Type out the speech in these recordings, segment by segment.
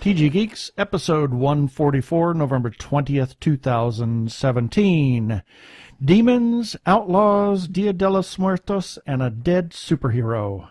TG Geeks, episode 144, November 20th, 2017. Demons, Outlaws, Dia de los Muertos, and a Dead Superhero.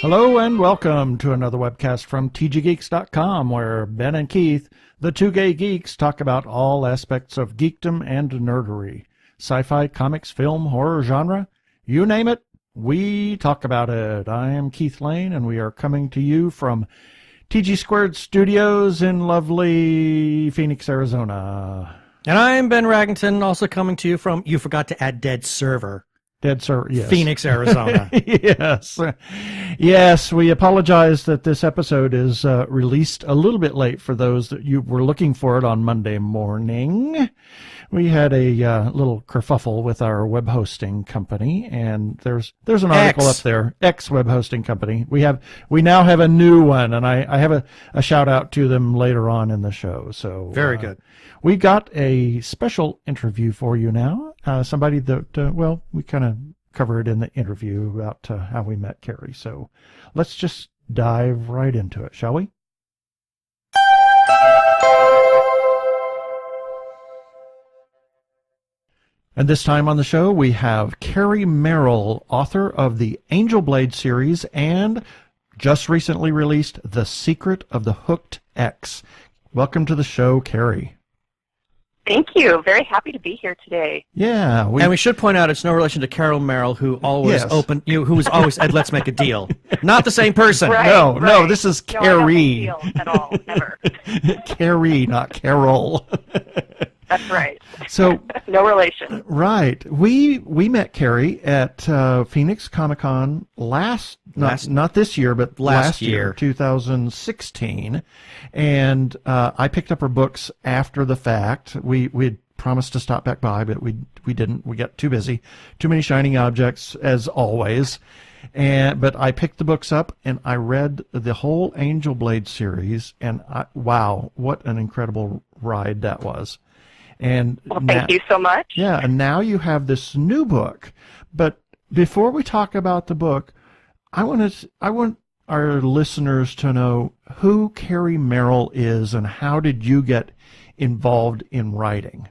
Hello and welcome to another webcast from tggeeks.com, where Ben and Keith, the Two Gay Geeks, talk about all aspects of geekdom and nerdery. Sci-fi, comics, film, horror genre, you name it, we talk about it. I am Keith Lane, and we are coming to you from TG Squared Studios in lovely Phoenix, Arizona. And I'm Ben Raggington, also coming to you from, you forgot to add Dead Server. Dead Sir, yes. Phoenix, Arizona. Yes. Yes, we apologize that this episode is released a little bit late for those that you were looking for it on Monday morning. We had a little kerfuffle with our web hosting company, and there's an article up there, X web hosting company. We now have a new one, and I have a shout out to them later on in the show. So very good. We got a special interview for you now. Somebody that, we kind of cover it in the interview about how we met Carrie. So let's just dive right into it, shall we? And this time on the show, we have Carrie Merrill, author of the Angel Blade series and just recently released The Secret of the Hooked X. Welcome to the show, Carrie. Thank you. Very happy to be here today. Yeah. And we should point out it's no relation to Carrie Merrill, who always who was always said, let's make a deal. Not the same person. Right, No, this is Carrie. No, I don't make deals at all, never. Carrie, not Carol. That's right. So no relation. Right. We met Carrie at Phoenix Comic-Con not this year, but last year, 2016. And I picked up her books after the fact. We had promised to stop back by, but we didn't. We got too busy. Too many shining objects, as always. But I picked the books up, and I read the whole Angel Blade series, and wow, what an incredible ride that was. And thank you so much. Yeah, and now you have this new book. But before we talk about the book, I want our listeners to know who Carrie Merrill is and how did you get involved in writing?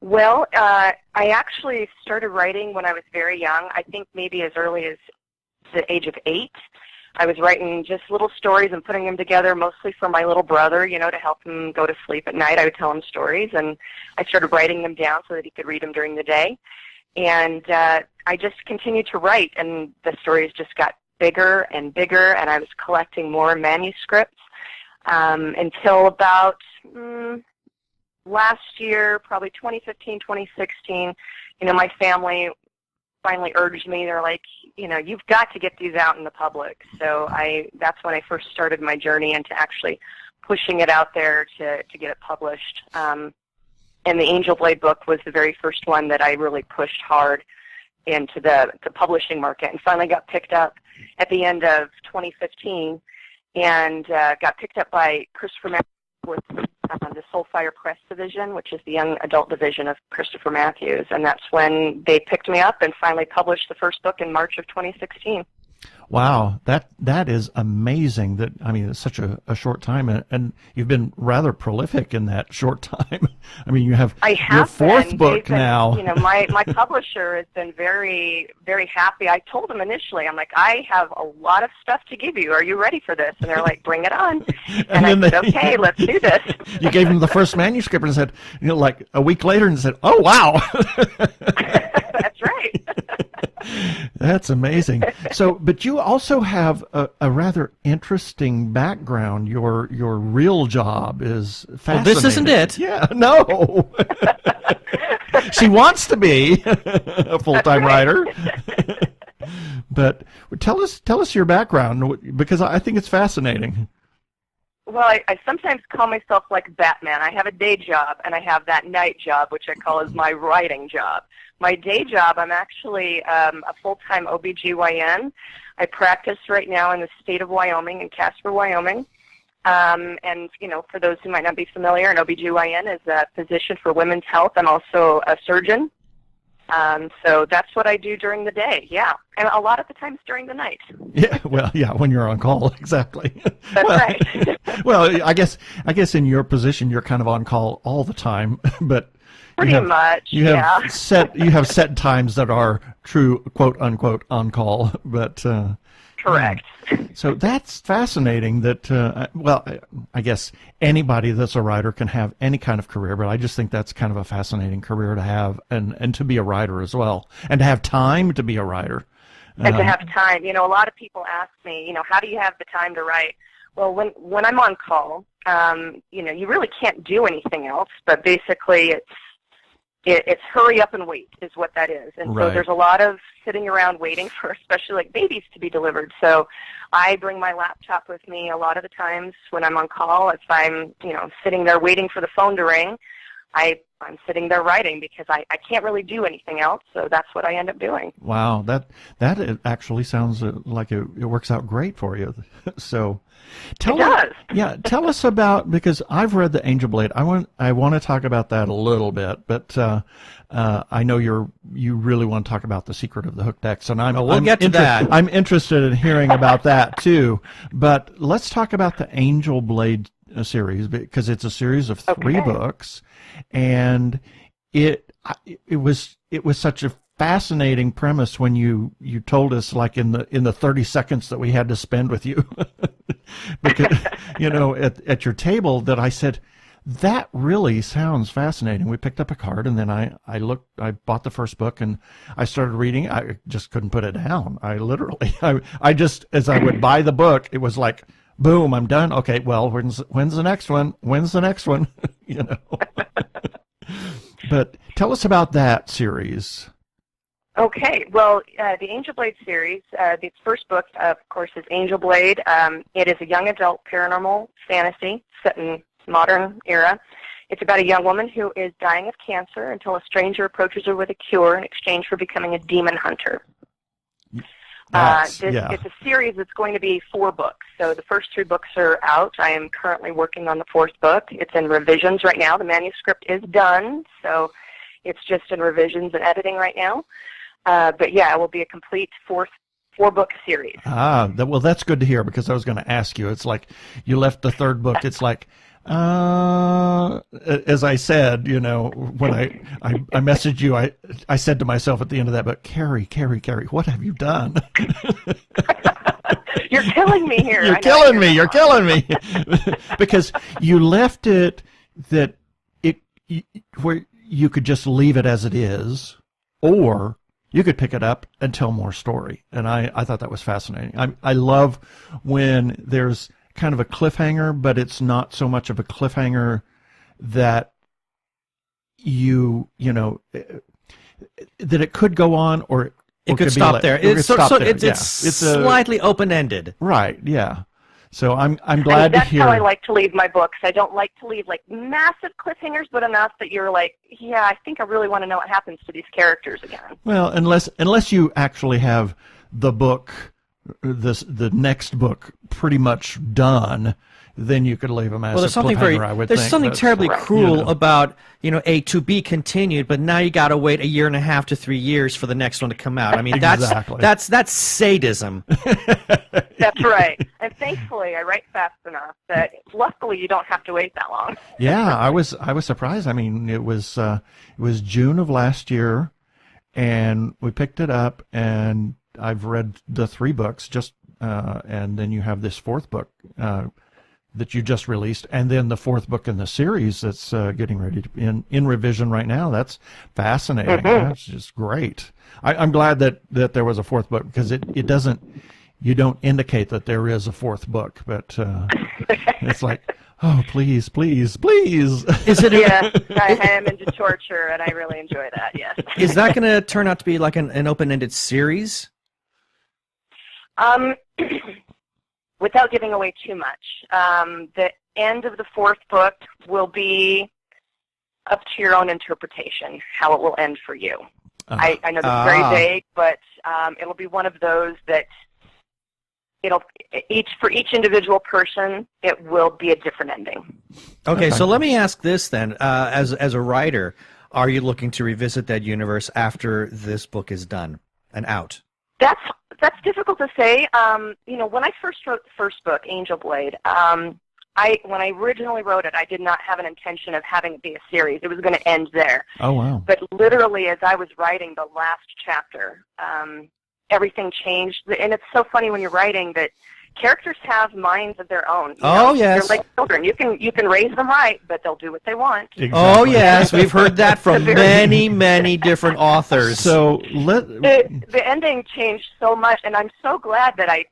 Well, I actually started writing when I was very young. I think maybe as early as the age of 8. I was writing just little stories and putting them together mostly for my little brother, to help him go to sleep at night. I would tell him stories, and I started writing them down so that he could read them during the day. And I just continued to write, and the stories just got bigger and bigger, and I was collecting more manuscripts until about last year, probably 2015, 2016, my family finally urged me. They're like, you've got to get these out in the public. So that's when I first started my journey into actually pushing it out there to get it published. And the Angel Blade book was the very first one that I really pushed hard into the publishing market, and finally got picked up at the end of 2015 and got picked up by Christopher Matthews with the Soulfire Press division, which is the young adult division of Christopher Matthews. And that's when they picked me up and finally published the first book in March of 2016. Wow, that is amazing. It's such a short time, and you've been rather prolific in that short time. You have your fourth book now. My publisher has been very, very happy. I told them initially, I'm like, I have a lot of stuff to give you. Are you ready for this? And they're like, bring it on. And I said, okay, let's do this. You gave them the first manuscript and said, like a week later, and said, oh, wow. That's right. That's amazing. So, but you also have a rather interesting background. Your real job is fascinating. Well, this isn't it. Yeah, no. She wants to be a full-time writer. But tell us your background, because I think it's fascinating. Well, I sometimes call myself like Batman. I have a day job, and I have that night job, which I call as my writing job. My day job, I'm actually a full-time OBGYN. I practice right now in the state of Wyoming, in Casper, Wyoming. And, for those who might not be familiar, an OBGYN is a physician for women's health. I'm also a surgeon. So that's what I do during the day, yeah. And a lot of the times during the night. Yeah, well, yeah, when you're on call, exactly. That's right. Well, I guess in your position, you're kind of on call all the time, but pretty much, you have set times that are true, quote unquote, on call, but correct. So that's fascinating that, I guess anybody that's a writer can have any kind of career, but I just think that's kind of a fascinating career to have and to be a writer as well, and to have time to be a writer. And to have time. A lot of people ask me, how do you have the time to write? Well, when I'm on call, you really can't do anything else, but basically it's hurry up and wait is what that is. And right. So there's a lot of sitting around waiting for especially like babies to be delivered. So I bring my laptop with me a lot of the times when I'm on call. If I'm, sitting there waiting for the phone to ring, I'm sitting there writing because I can't really do anything else. So that's what I end up doing. Wow, that actually sounds like it works out great for you. So tell us about, because I've read the Angel Blade. I want to talk about that a little bit, but I know you really want to talk about The Secret of the Hooked X, and we'll get to that. I'm interested in hearing about that too. But let's talk about the Angel Blade series, because it's a series of 3 books, and it was such a fascinating premise when you told us, like in the 30 seconds that we had to spend with you, because at your table, that I said, that really sounds fascinating. We picked up a card, and then I bought the first book, and I started reading. I just couldn't put it down. I just, as I would buy the book, it was like, boom, I'm done. Okay, well, when's the next one? When's the next one? But tell us about that series. Okay, well, the Angel Blade series, the first book, of course, is Angel Blade. It is a young adult paranormal fantasy set in modern era. It's about a young woman who is dying of cancer until a stranger approaches her with a cure in exchange for becoming a demon hunter. It's a series that's going to be 4 books. So the first 3 books are out. I am currently working on the 4th book. It's in revisions right now. The manuscript is done, so it's just in revisions and editing right now. But yeah, it will be a complete 4-book series. Well, that's good to hear, because I was going to ask you. It's like you left the 3rd book. It's like, as I said, when I messaged you, I said to myself at the end of that book, Carrie, what have you done? You're killing me here. You're killing me. Because you left it where you could just leave it as it is, or you could pick it up and tell more story. And I thought that was fascinating. I love when there's kind of a cliffhanger, but it's not so much of a cliffhanger that that it could go on, or it could stop there. It's slightly open-ended. Right, yeah. So I'm glad to hear. That's how I like to leave my books. I don't like to leave like massive cliffhangers, but enough that you're like, yeah, I think I really want to know what happens to these characters again. Well, unless you actually have the book, the next book pretty much done, then you could leave them as a cliffhanger. There's something terribly cruel about a to be continued, but now you got to wait 1.5 to 3 years for the next one to come out. I mean, exactly. that's sadism. That's right. And thankfully, I write fast enough that luckily you don't have to wait that long. Yeah, I was surprised. I mean, it was June of last year, and we picked it up, and I've read the 3 books and then you have this 4th book that you just released, and then the 4th book in the series that's getting ready to be in revision right now. That's fascinating. Mm-hmm. That's just great. I'm glad that there was a 4th book, because it doesn't, you don't indicate that there is a 4th book, but it's like, oh, please. Is it? Yeah, I am into torture, and I really enjoy that. Yes. Is that going to turn out to be like an open-ended series? without giving away too much, the end of the fourth book will be up to your own interpretation, how it will end for you. I know that's very vague, but it'll be one of those that for each individual person, it will be a different ending. Okay, so let me ask this then. As a writer, are you looking to revisit that universe after this book is done and out? That's difficult to say. When I first wrote the first book, Angel Blade, when I originally wrote it, I did not have an intention of having it be a series. It was going to end there. Oh, wow. But literally, as I was writing the last chapter, everything changed. And it's so funny when you're writing that characters have minds of their own. Yes. They're like children. You can raise them right, but they'll do what they want. Exactly. Oh, yes. We've heard that from many, many different authors. So the ending changed so much, and I'm so glad that I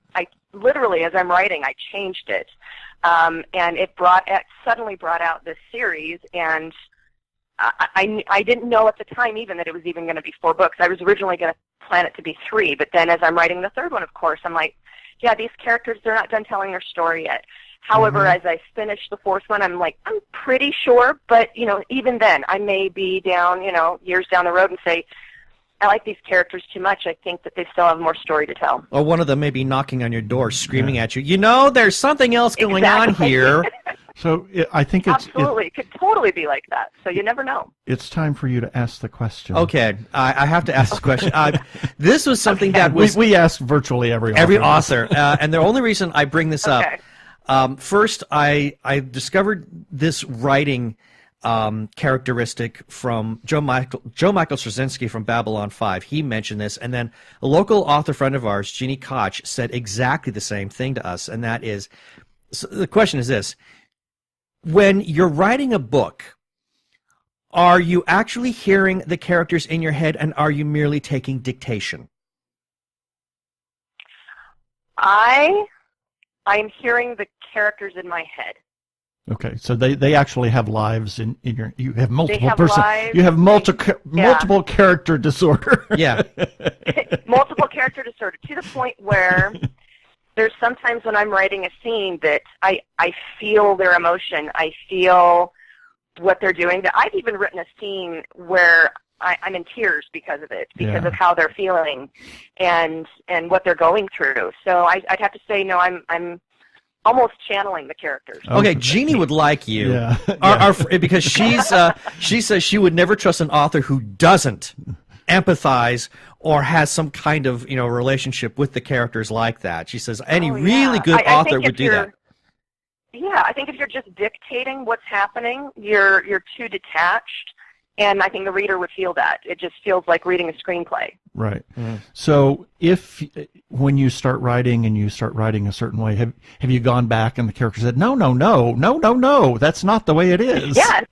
literally, as I'm writing, I changed it. And it suddenly brought out this series, and I didn't know at the time even that it was even going to be 4 books. I was originally going to plan it to be 3, but then as I'm writing the third one, of course, I'm like, yeah, these characters, they're not done telling their story yet. However, as I finish the 4th one, I'm like, I'm pretty sure, but, even then, I may be down, years down the road and say, I like these characters too much. I think that they still have more story to tell. Or one of them may be knocking on your door, screaming at you, there's something else going on here. So I think it's... Absolutely. It could totally be like that. So you never know. It's time for you to ask the question. Okay. I have to ask this question. This was something that was... We asked virtually every author. And the only reason I bring this up, first I discovered this writing characteristic from Joe Michael Straczynski from Babylon 5. He mentioned this, and then a local author friend of ours, Jeannie Koch, said exactly the same thing to us, and that is, so the question is this: when you're writing a book, are you actually hearing the characters in your head, and are you merely taking dictation? I'm hearing the characters in my head. Okay, so they actually have lives in your. You have multiple lives. You have multiple character disorder. Yeah, multiple character disorder to the point where there's sometimes when I'm writing a scene that I feel their emotion. I feel what they're doing. That I've even written a scene where I'm in tears because of it, because of how they're feeling and what they're going through. So I'd have to say, no, I'm almost channeling the characters. Okay, Jeannie would like you, Yeah. because she says she would never trust an author who doesn't empathize or has some kind of relationship with the characters like that. She says any really good author would do that. Yeah, I think if you're just dictating what's happening, you're too detached. And I think the reader would feel that. It just feels like reading a screenplay. Right. Mm. So when you start writing and you start writing a certain way, have you gone back and the character said, no, that's not the way it is? Yes.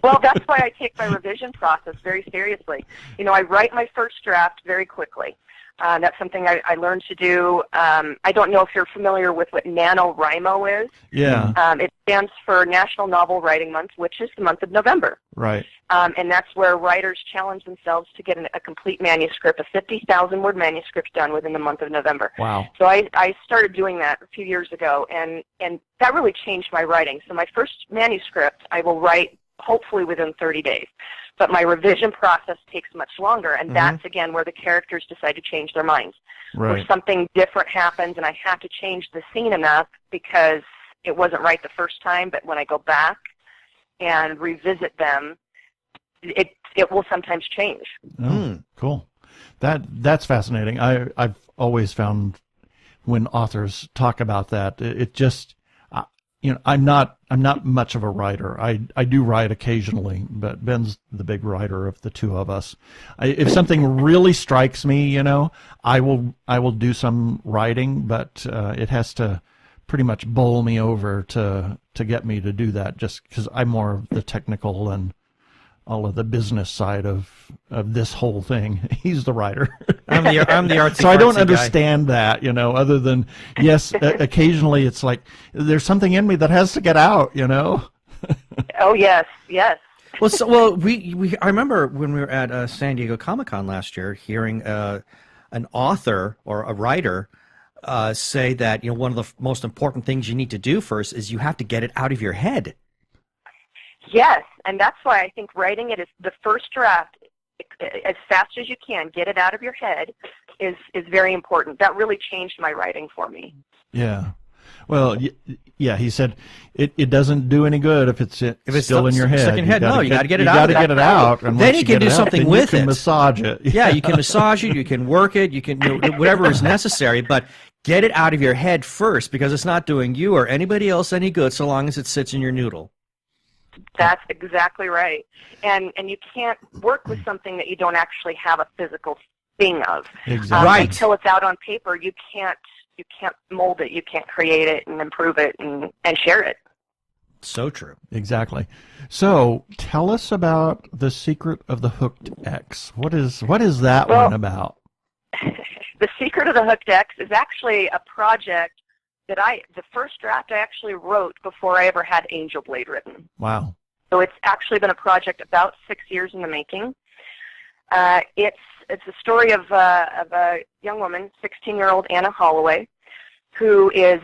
Well, that's why I take my revision process very seriously. I write my first draft very quickly. That's something I learned to do. I don't know if you're familiar with what NaNoWriMo is. Yeah. It stands for National Novel Writing Month, which is the month of November. Right. And that's where writers challenge themselves to get a complete manuscript, a 50,000-word manuscript done within the month of November. Wow. So I started doing that a few years ago, and that really changed my writing. So my first manuscript I will write hopefully within 30 days. But my revision process takes much longer, and that's, again, where the characters decide to change their minds. Right. Where something different happens, and I have to change the scene enough because it wasn't right the first time, but when I go back and revisit them, it will sometimes change. Oh, cool. That's fascinating. I've always found when authors talk about that, it just... I'm not much of a writer. I do write occasionally, but Ben's the big writer of the two of us. If something really strikes me, I will do some writing, but it has to pretty much bowl me over to get me to do that, just because I'm more of the technical and all of the business side of this whole thing. He's the writer. I'm the artsy. So I don't understand that, other than, yes, occasionally it's like there's something in me that has to get out, Oh, yes. Well, I remember when we were at San Diego Comic-Con last year hearing an author or a writer say that one of the most important things you need to do first is you have to get it out of your head. Yes, and that's why I think writing it is the first draft, as fast as you can, get it out of your head, is very important. That really changed my writing for me. Yeah. Well, yeah, he said it doesn't do any good if it's still in your head. No, you got to get it out. You got to get it out. And then you can do something with it. You can massage it. Yeah, you can massage it. You can work it. You can whatever is necessary, but get it out of your head first, because it's not doing you or anybody else any good so long as it sits in your noodle. That's exactly right. And you can't work with something that you don't actually have a physical thing of. Exactly. Right. Until it's out on paper, you can't mold it, you can't create it and improve it and share it. So true. Exactly. So tell us about The Secret of the Hooked X. What is that one about? The Secret of the Hooked X is actually a project that the first draft I actually wrote before I ever had Angel Blade written. Wow. So it's actually been a project about 6 years in the making. It's a story of a young woman, 16-year-old Anna Holloway, who is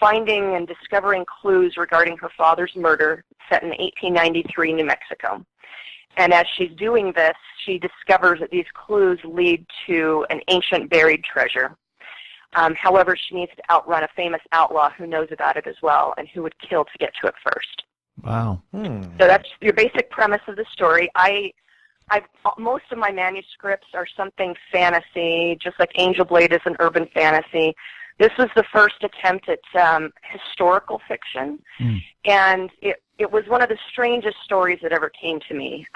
finding and discovering clues regarding her father's murder set in 1893 New Mexico. And as she's doing this, she discovers that these clues lead to an ancient buried treasure. However, she needs to outrun a famous outlaw who knows about it as well and who would kill to get to it first. Wow. So that's your basic premise of the story. Most of my manuscripts are something fantasy, just like Angel Blade is an urban fantasy. This was the first attempt at historical fiction, and it was one of the strangest stories that ever came to me.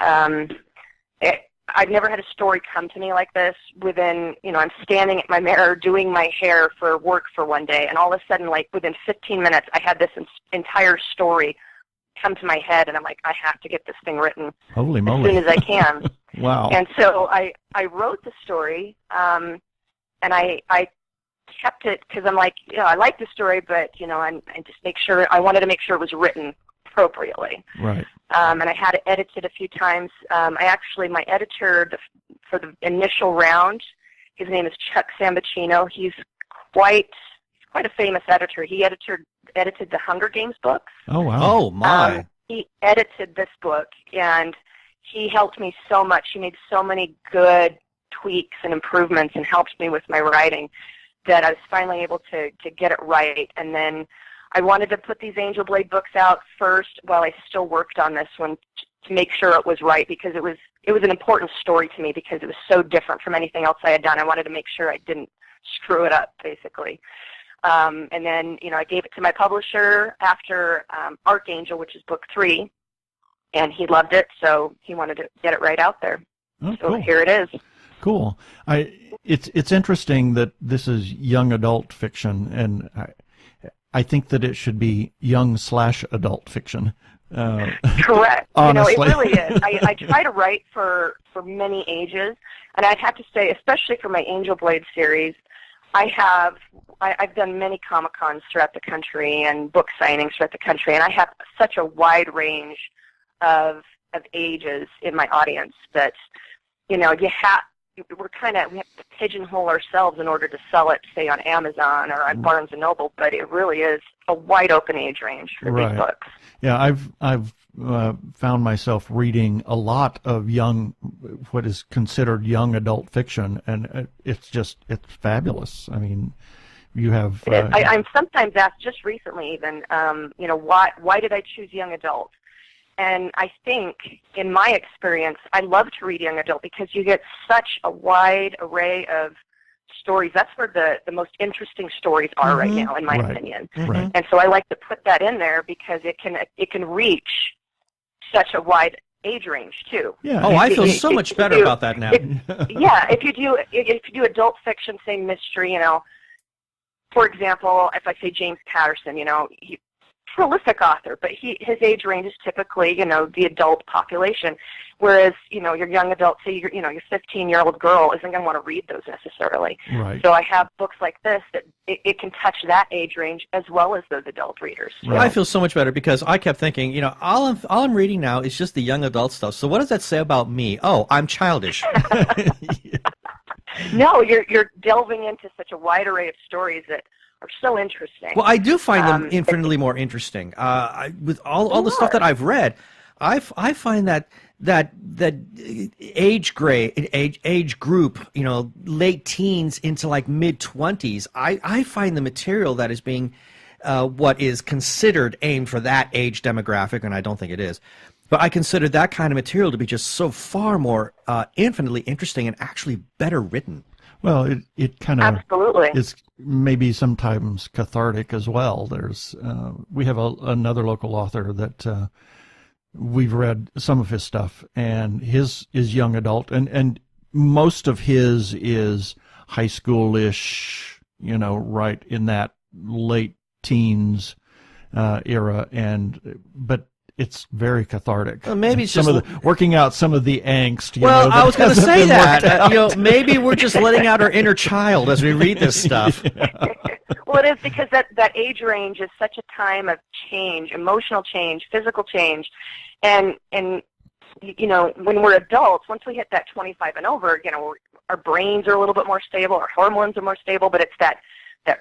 I've never had a story come to me like this. I'm standing at my mirror doing my hair for work for one day, and all of a sudden, like within 15 minutes, I had this entire story come to my head, and I'm like, I have to get this thing written Holy moly. as soon as I can. Wow. And so I wrote the story, and I kept it because I'm like, I like the story, but I wanted to make sure it was written appropriately. Right. And I had to edit it a few times. My editor for the initial round, his name is Chuck Sambucino. He's quite a famous editor. He edited the Hunger Games books. Oh, wow. Oh, my. He edited this book, and he helped me so much. He made so many good tweaks and improvements and helped me with my writing that I was finally able to get it right. And then I wanted to put these Angel Blade books out first while I still worked on this one to make sure it was right, because it was an important story to me because it was so different from anything else I had done. I wanted to make sure I didn't screw it up, basically. And then, I gave it to my publisher after Archangel, which is book 3, and he loved it, so he wanted to get it right out there. Oh, so cool. Here it is. Cool. It's interesting that this is young adult fiction, and I think that it should be young/adult fiction. Correct. Honestly. It really is. I try to write for many ages, and I'd have to say, especially for my Angel Blade series, I've done many Comic-Cons throughout the country and book signings throughout the country, and I have such a wide range of ages in my audience that, we have to pigeonhole ourselves in order to sell it, say, on Amazon or on Barnes & Noble, but it really is a wide open age range for these books. Yeah, I've found myself reading a lot of what is considered young adult fiction, and it's fabulous. I mean, you have... I'm sometimes asked, just recently even, why did I choose young adult? And I think, in my experience, I love to read young adult because you get such a wide array of stories. That's where the most interesting stories are right now, in my opinion. Right. And so I like to put that in there because it can reach such a wide age range too. Yeah. Oh, I feel so much better about that now. If you do adult fiction, say mystery, for example, if I say James Patterson, prolific author, but his age range is typically, the adult population, whereas, your young adult, say your 15-year-old girl isn't going to want to read those necessarily. Right. So I have books like this that it can touch that age range as well as those adult readers. Right. I feel so much better because I kept thinking, all I'm reading now is just the young adult stuff. So what does that say about me? Oh, I'm childish. No, you're delving into such a wide array of stories that are so interesting. Well, I do find them infinitely more interesting. With all the stuff that I've read, I find that age group, late teens into like mid-20s, I find the material that is being what is considered aimed for that age demographic, and I don't think it is, but I consider that kind of material to be just so far more infinitely interesting and actually better written. Well, it kind of absolutely is maybe sometimes cathartic as well. There's we have another local author that we've read some of his stuff, and his is young adult, and most of his is high school-ish, right in that late teens era, but it's very cathartic. Well, maybe it's some just of the, working out some of the angst. I was going to say that. Maybe we're just letting out our inner child as we read this stuff. Yeah. Well, it is because that age range is such a time of change, emotional change, physical change, and when we're adults, once we hit that 25 and over, our brains are a little bit more stable, our hormones are more stable, but it's that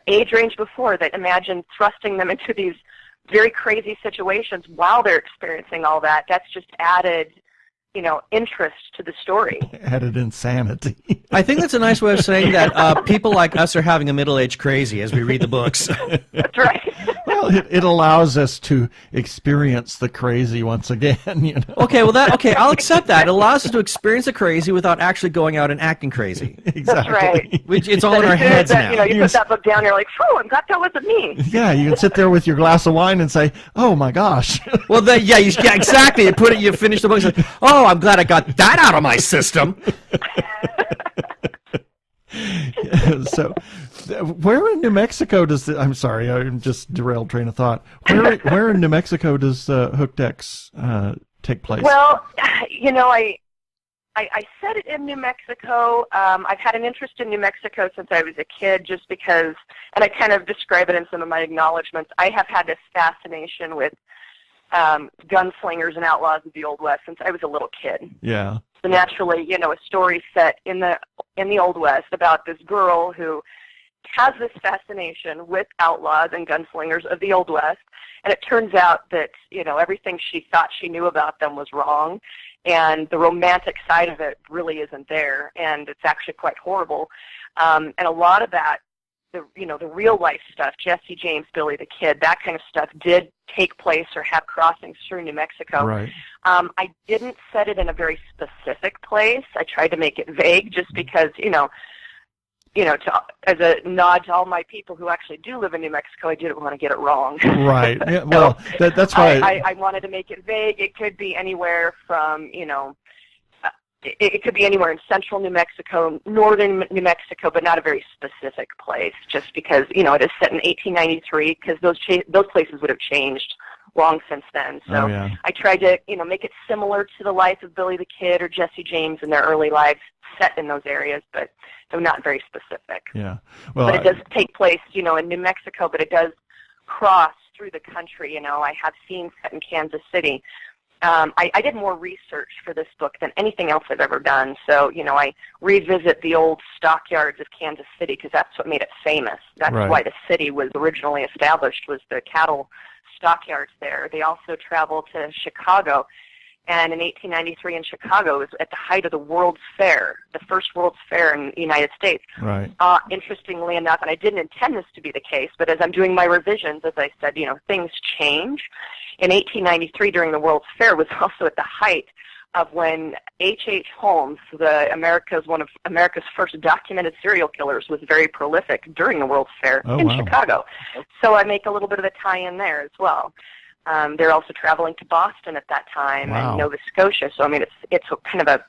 age range before that, imagine thrusting them into these very crazy situations while they're experiencing all that. That's just added, interest to the story. Added insanity. I think that's a nice way of saying that people like us are having a middle-aged crazy as we read the books. That's right. Well, it allows us to experience the crazy once again. Okay, I'll accept that. It allows us to experience the crazy without actually going out and acting crazy. Exactly. That's right. It's all in our heads now. You put that book down, you're like, "Phew, I'm glad that wasn't me." Yeah, you can sit there with your glass of wine and say, "Oh my gosh." Well, exactly. You finish the book and say, "Oh, I'm glad I got that out of my system." So, where in New Mexico does I'm sorry, I just derailed train of thought. Where in New Mexico does Hooked X take place? Well, I said it in New Mexico. I've had an interest in New Mexico since I was a kid, just because, and I kind of describe it in some of my acknowledgments. I have had this fascination with gunslingers and outlaws of the Old West since I was a little kid. Yeah. So naturally, a story set in the Old West about this girl who has this fascination with outlaws and gunslingers of the Old West, and it turns out that everything she thought she knew about them was wrong, and the romantic side of it really isn't there, and it's actually quite horrible. And a lot of that, the real life stuff, Jesse James, Billy the Kid, that kind of stuff did take place or have crossings through New Mexico. Right. I didn't set it in a very specific place. I tried to make it vague, just because as a nod to all my people who actually do live in New Mexico, I didn't want to get it wrong. Right. Yeah, well, that's why I wanted to make it vague. It could be anywhere from it could be anywhere in central New Mexico, northern New Mexico, but not a very specific place, just because, it is set in 1893, because those places would have changed long since then. So I tried to, make it similar to the life of Billy the Kid or Jesse James in their early lives, set in those areas, but they're not very specific. Yeah. Well, but it does take place, in New Mexico, but it does cross through the country. I have scenes set in Kansas City. I did more research for this book than anything else I've ever done. So, I revisit the old stockyards of Kansas City, because that's what made it famous. That's why the city was originally established, was the cattle stockyards there. They also traveled to Chicago. And in 1893 in Chicago, it was at the height of the World's Fair, the first World's Fair in the United States. Right. Interestingly enough, and I didn't intend this to be the case, but as I'm doing my revisions, as I said, things change. In 1893, during the World's Fair, was also at the height of when H.H. Holmes, one of America's first documented serial killers, was very prolific during the World's Fair in Chicago. So I make a little bit of a tie-in there as well. They're also traveling to Boston at that time and Nova Scotia. So, it's kind of a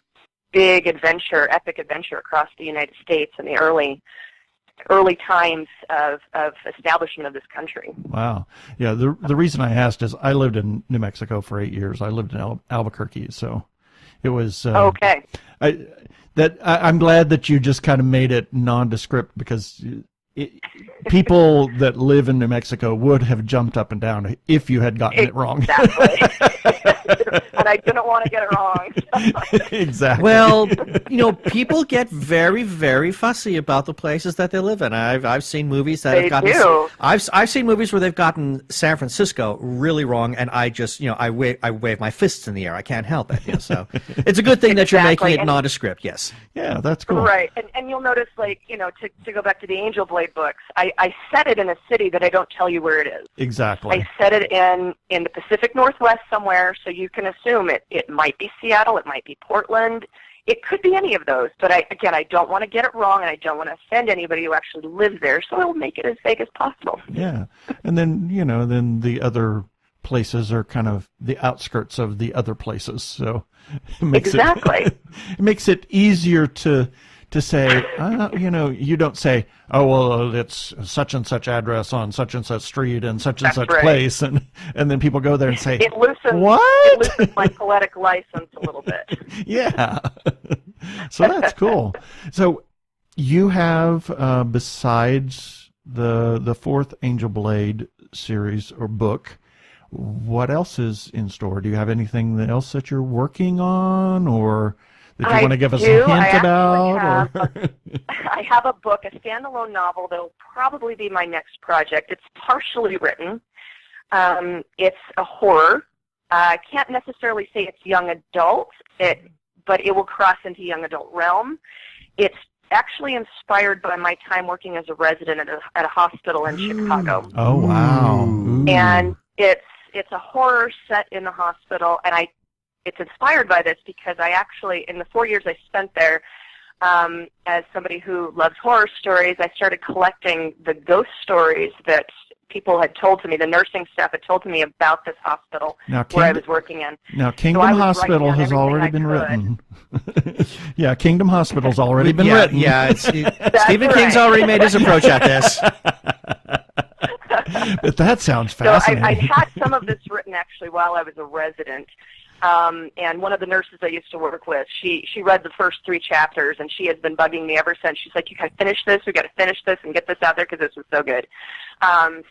big adventure, epic adventure across the United States in the early times of establishment of this country. Wow. Yeah, the reason I asked is I lived in New Mexico for 8 years. I lived in Albuquerque, so it was... okay. I'm glad that you just kind of made it nondescript, because... people that live in New Mexico would have jumped up and down if you had gotten it wrong. Exactly. And I didn't want to get it wrong. Exactly. Well, people get very, very fussy about the places that they live in. I've seen movies that have gotten. I've seen movies where they've gotten San Francisco really wrong, and I just I wave my fists in the air. I can't help it. So it's a good thing that you're making it nondescript. Yes. Yeah, that's cool. Right, and you'll notice, to go back to the Angel Blade books, I set it in a city that I don't tell you where it is. Exactly. I set it in the Pacific Northwest somewhere, so you can assume it might be Seattle, it might be Portland, it could be any of those. But I don't want to get it wrong, and I don't want to offend anybody who actually lives there, so I will make it as vague as possible. Yeah, and then then the other places are kind of the outskirts of the other places, so it makes it makes it easier to say, you don't say, oh, well, it's such and such address on such and such street and such and such place, and then people go there and say, it loosens my poetic license a little bit. Yeah. So that's cool. So you have, besides the fourth Angel Blade series or book, what else is in store? Do you have anything else that you're working on, or that you want to give us a hint about? I have a book, a standalone novel that will probably be my next project. It's partially written. It's a horror. I can't necessarily say it's young adult, but it will cross into young adult realm. It's actually inspired by my time working as a resident at a hospital in Chicago. Oh, wow. Ooh. And it's a horror set in the hospital, and it's inspired by this because I actually, in the 4 years I spent there, as somebody who loves horror stories, I started collecting the ghost stories that people had told to me, the nursing staff had told to me about this hospital where I was working in. Now, Kingdom Hospital has already been written. Yeah, Kingdom Hospital's already been written. Yeah, Stephen King's already made his approach at this. But that sounds fascinating. So I had some of this written actually while I was a resident. And one of the nurses I used to work with, she read the first 3 chapters, and she has been bugging me ever since. She's like, you got to finish this, we got to finish this and get this out there because this was so good.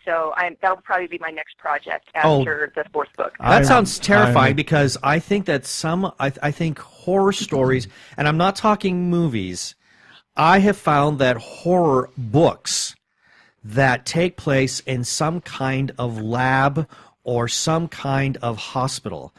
So that'll probably be my next project after the 4th book. That sounds terrifying because I think that I think horror stories, and I'm not talking movies, I have found that horror books that take place in some kind of lab or some kind of hospital,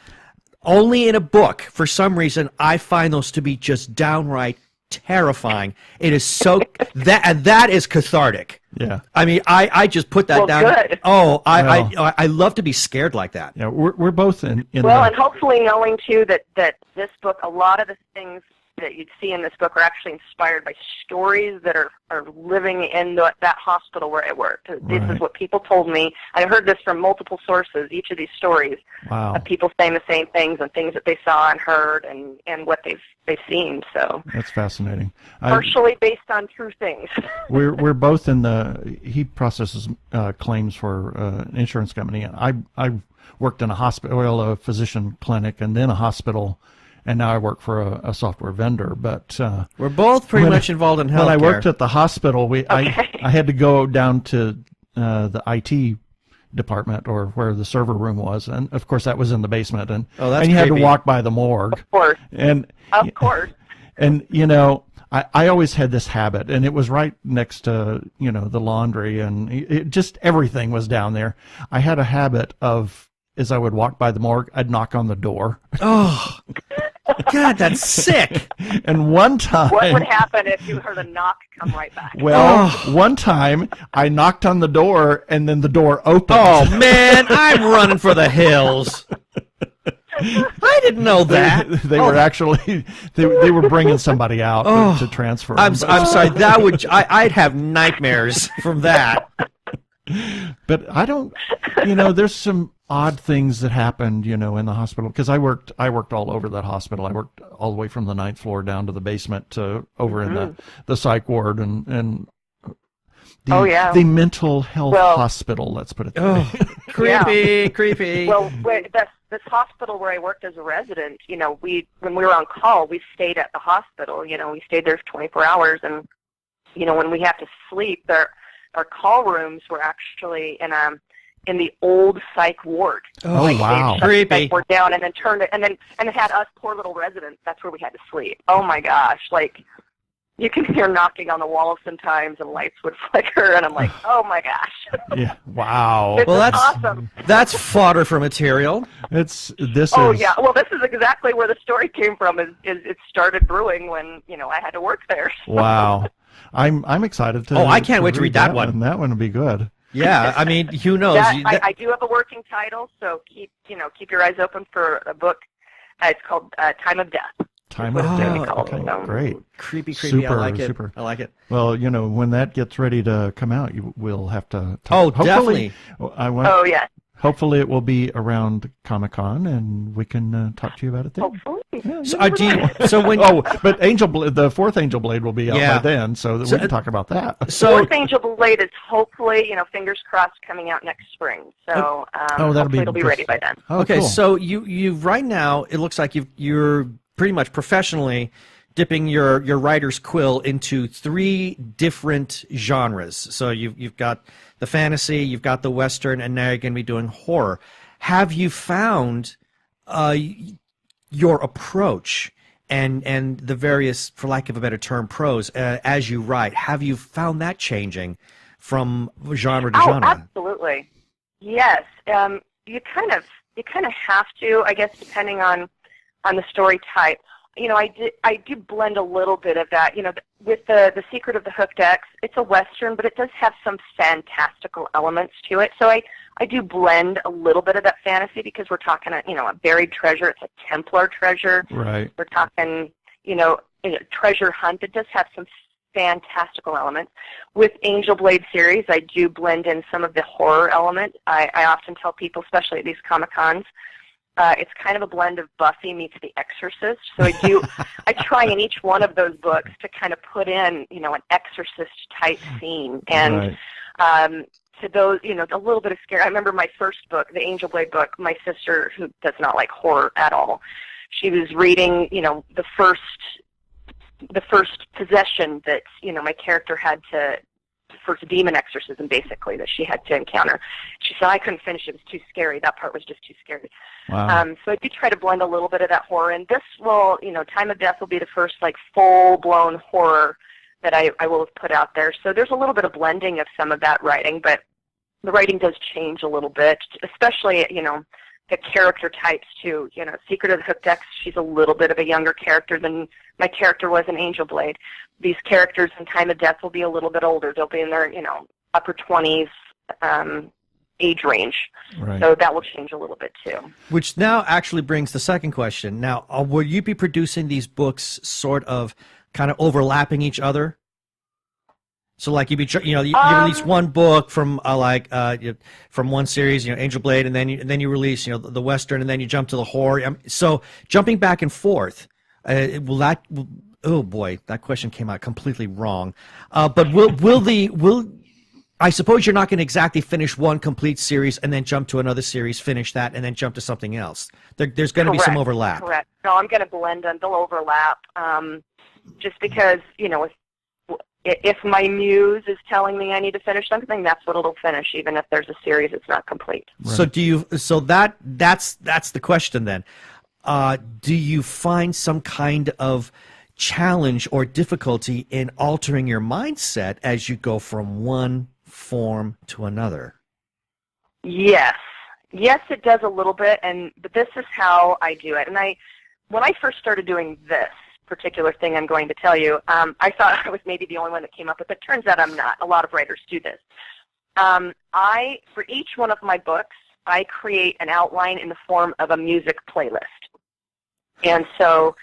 only in a book, for some reason, I find those to be just downright terrifying. It is so that is cathartic. Yeah. I mean, I just put that down. Good. Oh, I love to be scared like that. Yeah, we're both in and hopefully knowing too that this book, a lot of the things that you'd see in this book are actually inspired by stories that are living in that hospital where I worked. This is what people told me. I heard this from multiple sources, each of these stories of people saying the same things and things that they saw and heard and what they've seen. So that's fascinating. Partially based on true things. we're both in he processes claims for an insurance company. I worked in a hospital, a physician clinic, and then a hospital. And now I work for a software vendor, but we're both pretty much involved in healthcare. When I worked at the hospital, I had to go down to the IT department or where the server room was, and of course that was in the basement, and you had to walk by the morgue. Of course. Of course. And I always had this habit, and it was right next to the laundry, and just everything was down there. I had a habit of, as I would walk by the morgue, I'd knock on the door. Oh. God, that's sick. And one time... What would happen if you heard a knock come right back? Well, one time I knocked on the door and then the door opened. Oh, man, I'm running for the hills. I didn't know that. They were actually... They were bringing somebody out to transfer. I'm sorry. That would... I'd have nightmares from that. But I don't... there's some odd things that happened, in the hospital, because I worked all over that hospital. I worked all the way from the 9th floor down to the basement to over in the psych ward and the mental health hospital. Let's put it that way. Creepy. Well, this hospital where I worked as a resident, when we were on call, we stayed at the hospital. We stayed there for 24 hours, and when we have to sleep, our call rooms were actually in in the old psych ward. Oh, wow. Creepy. The psych ward down and then turned it, and it had us poor little residents. That's where we had to sleep. Oh my gosh, like you can hear knocking on the walls sometimes, and lights would flicker, and I'm like, oh my gosh. Yeah. Wow. Well, that's awesome. That's fodder for material. Oh yeah. Well, this is exactly where the story came from. Is it started brewing when I had to work there. So. Wow. I'm excited to. Oh, I can't wait to read that one. That one will be good. Yeah, I mean, who knows? I do have a working title, so keep your eyes open for a book. It's called Time of Death. Time of Death. Okay, so. Great. Creepy. Super, I like it. Super. I like it. Well, when that gets ready to come out, we'll have to talk. Oh, definitely. Oh, yeah. Hopefully it will be around Comic-Con, and we can talk to you about it then. Hopefully. Yeah, but the fourth Angel Blade will be out by then, so we can talk about that. So fourth Angel Blade is hopefully, fingers crossed, coming out next spring. So it'll be ready by then. Oh, okay, cool. so you right now it looks like you're pretty much professionally dipping your writer's quill into 3 different genres. So you've got the fantasy, you've got the Western, and now you're going to be doing horror. Have you found your approach and the various, for lack of a better term, prose as you write? Have you found that changing from genre to genre? Absolutely. Yes. You kind of have to, I guess, depending on the story type. I do blend a little bit of that. With the Secret of the Hooked X, it's a Western, but it does have some fantastical elements to it. So I do blend a little bit of that fantasy because we're talking a buried treasure. It's a Templar treasure. Right. We're talking a treasure hunt. It does have some fantastical elements. With Angel Blade series, I do blend in some of the horror element. I often tell people, especially at these Comic-Cons, it's kind of a blend of Buffy meets The Exorcist. So I try in each one of those books to kind of put in, an Exorcist-type scene. And to those, a little bit of scare. I remember my first book, the Angel Blade book, my sister, who does not like horror at all, she was reading, the first possession that, my character had to, first demon exorcism, basically, that she had to encounter. She said, I couldn't finish it. It was too scary. That part was just too scary. Wow. So I do try to blend a little bit of that horror. And this will, Time of Death will be the first, full-blown horror that I will have put out there. So there's a little bit of blending of some of that writing, but the writing does change a little bit, especially, the character types, too. Secret of the Hooked X, she's a little bit of a younger character than my character was in Angel Blade. These characters in Time of Death will be a little bit older. They'll be in their, upper 20s age range. Right. So that will change a little bit, too. Which now actually brings the second question. Now, will you be producing these books sort of kind of overlapping each other? So, you release one book from from one series, Angel Blade, and then you release the Western, and then you jump to the horror. So jumping back and forth, will that? Oh boy, that question came out completely wrong. But will I suppose you're not going to exactly finish one complete series and then jump to another series, finish that, and then jump to something else. There's going to be some overlap. Correct. No, I'm going to blend them. They'll overlap. Just because if my muse is telling me I need to finish something, that's what it'll finish, even if there's a series that's not complete. Right. So that's the question then. Do you find some kind of challenge or difficulty in altering your mindset as you go from one form to another? Yes, it does a little bit, but this is how I do it. And when I first started doing this particular thing I'm going to tell you, I thought I was maybe the only one that came up with it. Turns out I'm not. A lot of writers do this. For each one of my books, I create an outline in the form of a music playlist. And so,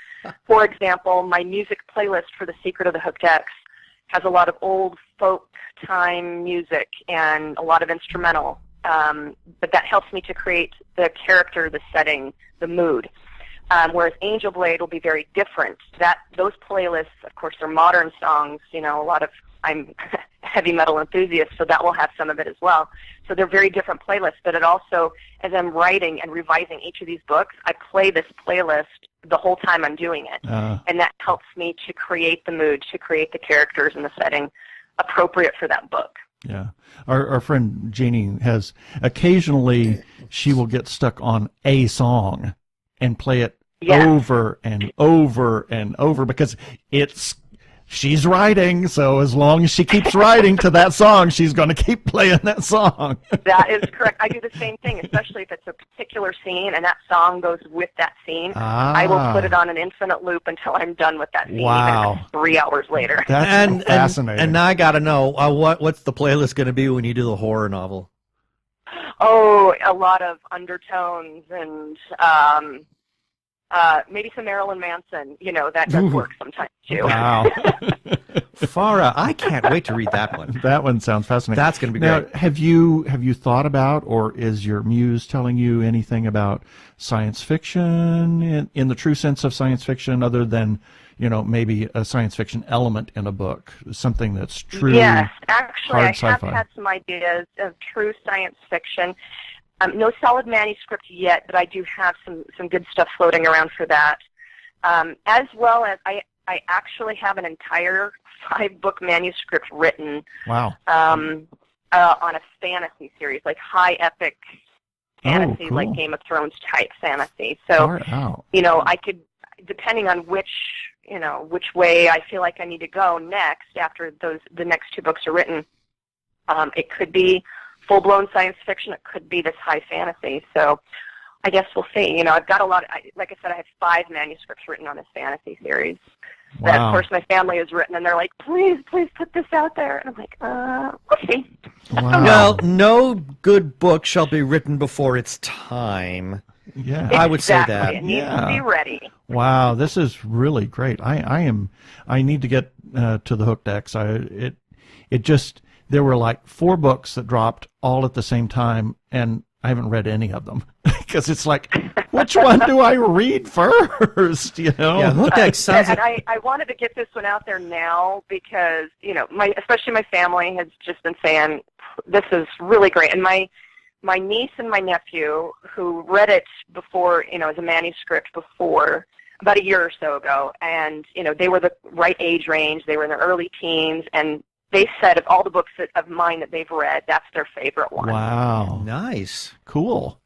for example, my music playlist for The Secret of the Hooked X has a lot of old folk time music and a lot of instrumental, but that helps me to create the character, the setting, the mood. Whereas Angel Blade will be very different. Those playlists, of course, are modern songs. I'm a heavy metal enthusiast, so that will have some of it as well. So they're very different playlists, but it also, as I'm writing and revising each of these books, I play this playlist the whole time I'm doing it. And that helps me to create the mood, to create the characters and the setting appropriate for that book. Yeah. Our friend Jeannie has occasionally she will get stuck on a song and play it over and over and over because she's writing, so as long as she keeps writing to that song, she's going to keep playing that song. That is correct. I do the same thing, especially if it's a particular scene and that song goes with that scene. I will put it on an infinite loop until I'm done with that scene. Wow. Even if it's 3 hours later. That's fascinating. And now I got to know, what's the playlist going to be when you do the horror novel? Oh, a lot of undertones and maybe some Marilyn Manson. That does work sometimes too. Wow. Farah, I can't wait to read that one. That one sounds fascinating. That's going to be now, great. Have you thought about, or is your muse telling you anything about science fiction in the true sense of science fiction, other than maybe a science fiction element in a book, something that's true? Yes, actually, I have sci-fi. had some ideas of true science fiction. No solid manuscript yet, but I do have some good stuff floating around for that. As well as I actually have an entire 5-book manuscript written. Wow. On a fantasy series, like high epic fantasy, cool. like Game of Thrones type fantasy. So, I could, depending on which way I feel like I need to go next after the next 2 books are written, it could be full-blown science fiction. It could be this high fantasy. So I guess we'll see. I've got like I said, I have 5 manuscripts written on this fantasy series. Wow. That, of course, my family has written, and they're like, please put this out there. And I'm like, we'll see. Wow. Well, no good book shall be written before its time. Yeah. I would say that. It needs to be ready. Wow, this is really great. I need to get to the Hooked X. There were like 4 books that dropped all at the same time, and I haven't read any of them because it's like, which one do I read first? Yeah, Hooked X sounds. And I wanted to get this one out there now because especially my family has just been saying this is really great, and my niece and my nephew who read it before, as a manuscript before about a year or so ago, and they were the right age range. They were in their early teens, and they said of all the books of mine that they've read, that's their favorite one. Wow. Nice. Cool.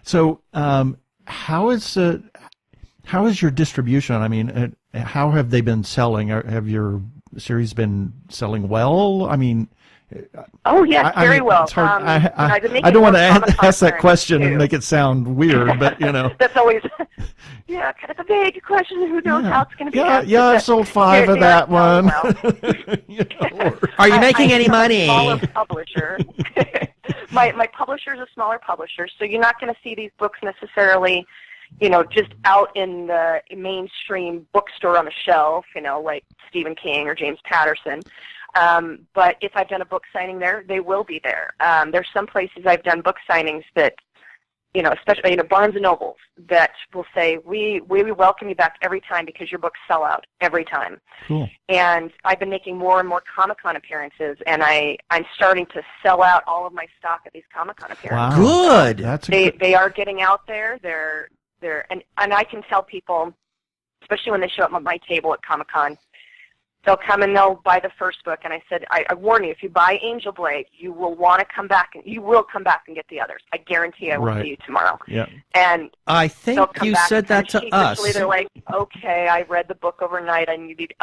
So how is your distribution? I mean, how have they been selling? Have your series been selling well? I mean... Oh, yes, very well. It's hard. I don't want to ask that question and make it sound weird, but That's always, kind of a vague question. Who knows how it's going to be? Yeah, I've sold 5 of that one. Well. Are you making any money? Smaller publisher. my publisher is a smaller publisher, so you're not going to see these books necessarily, just out in the mainstream bookstore on the shelf, like Stephen King or James Patterson. But if I've done a book signing there, they will be there. There's some places I've done book signings that, especially, Barnes & Nobles, that will say, we welcome you back every time because your books sell out every time. Cool. And I've been making more and more Comic-Con appearances, and I'm starting to sell out all of my stock at these Comic-Con appearances. Wow. Good. They are getting out there. And I can tell people, especially when they show up at my table at Comic-Con, they'll come and they'll buy the first book, and I said, I warn you, if you buy Angel Blade, you will want to come back, and you will come back and get the others. I guarantee I will see you tomorrow. Yeah. And I think you said that to us. They're like, okay, I read the book overnight. I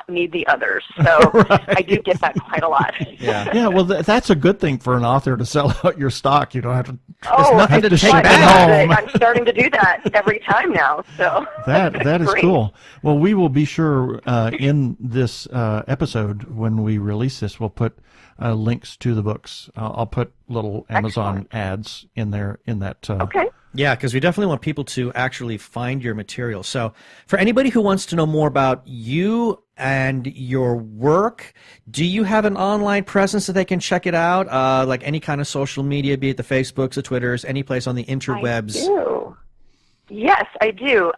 need the others. So right. I do get that quite a lot. Yeah. Well, that's a good thing for an author to sell out your stock. You don't have to. There's nothing to take back home. I'm starting to do that every time now. So that is cool. Well, we will be sure in this episode when we release this, we'll put links to the books. I'll put little Amazon ads in there in that. Okay. Yeah, because we definitely want people to actually find your material. So for anybody who wants to know more about you and your work, do you have an online presence that they can check it out? Like any kind of social media, be it the Facebooks, the Twitters, any place on the interwebs? I do. Yes, I do.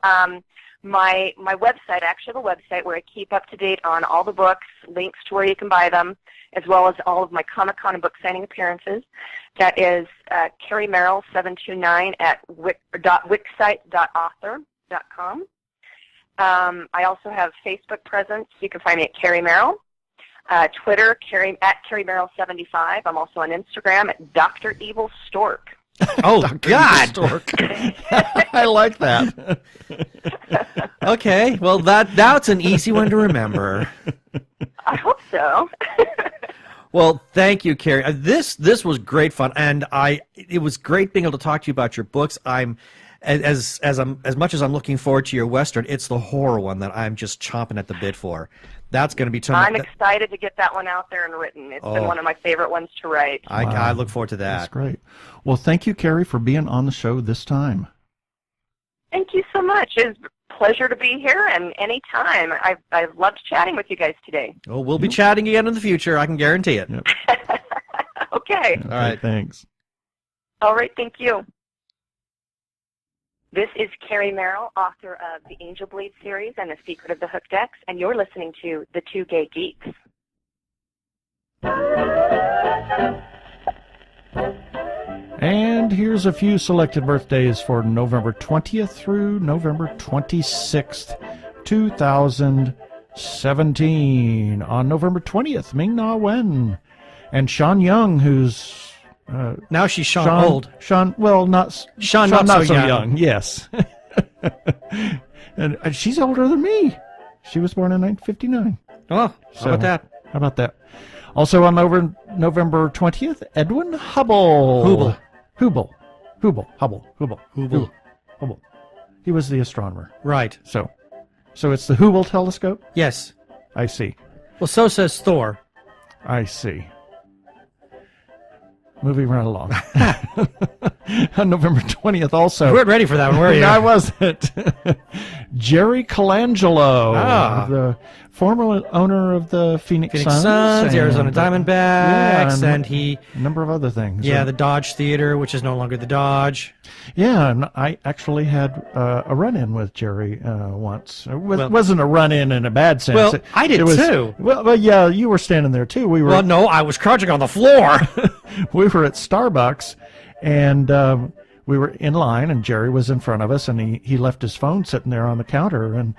My website, I actually have a website where I keep up to date on all the books, links to where you can buy them, as well as all of my Comic-Con and book signing appearances. That is Carrie Merrill 729 at wixsite.author.com. I also have Facebook presence. You can find me at Carrie Merrill. Twitter, at Carrie Merrill 75. I'm also on Instagram at Dr. Evil Stork. Oh, God! Stork. I like that. Okay, well, that's an easy one to remember. I hope so. Well, thank you, Carrie. This was great fun, and it was great being able to talk to you about your books. I'm as much as I'm looking forward to your Western, it's the horror one that I'm just chomping at the bit for. That's going to be. I'm excited to get that one out there and written. It's been one of my favorite ones to write. I look forward to that. That's great. Well, thank you, Carrie, for being on the show this time. Thank you so much. It's a pleasure to be here, and anytime. I've loved chatting with you guys today. Well, we'll be chatting again in the future. I can guarantee it. Yep. Okay. All right. Thanks. All right. Thank you. This is Carrie Merrill, author of the Angel Bleed series and The Secret of the Hooked X, and you're listening to The Two Gay Geeks. And here's a few selected birthdays for November 20th through November 26th, 2017. On November 20th, Ming Na Wen. And Sean Young, who's... now she's Sean old. Sean, well, not Sean not so so young. young. Yes. and she's older than me. She was born in 1959. Oh, how about that? How about that? Also on November 20th, Edwin Hubble. Hubble. He was the astronomer. Right. So it's the Hubble telescope? Yes. I see. Well, so says Thor. I see. Moving right along. On November 20th also. You weren't ready for that one, were you? I wasn't. Jerry Colangelo, the former owner of the Phoenix Suns, Arizona Diamondbacks, and he... A number of other things. Yeah, the Dodge Theater, which is no longer the Dodge. Yeah, and I actually had a run-in with Jerry once. It wasn't a run-in in a bad sense. Well, I did too. Well, yeah, you were standing there too. Well, no, I was crouching on the floor. We were at Starbucks, and we were in line, and Jerry was in front of us, and he left his phone sitting there on the counter, and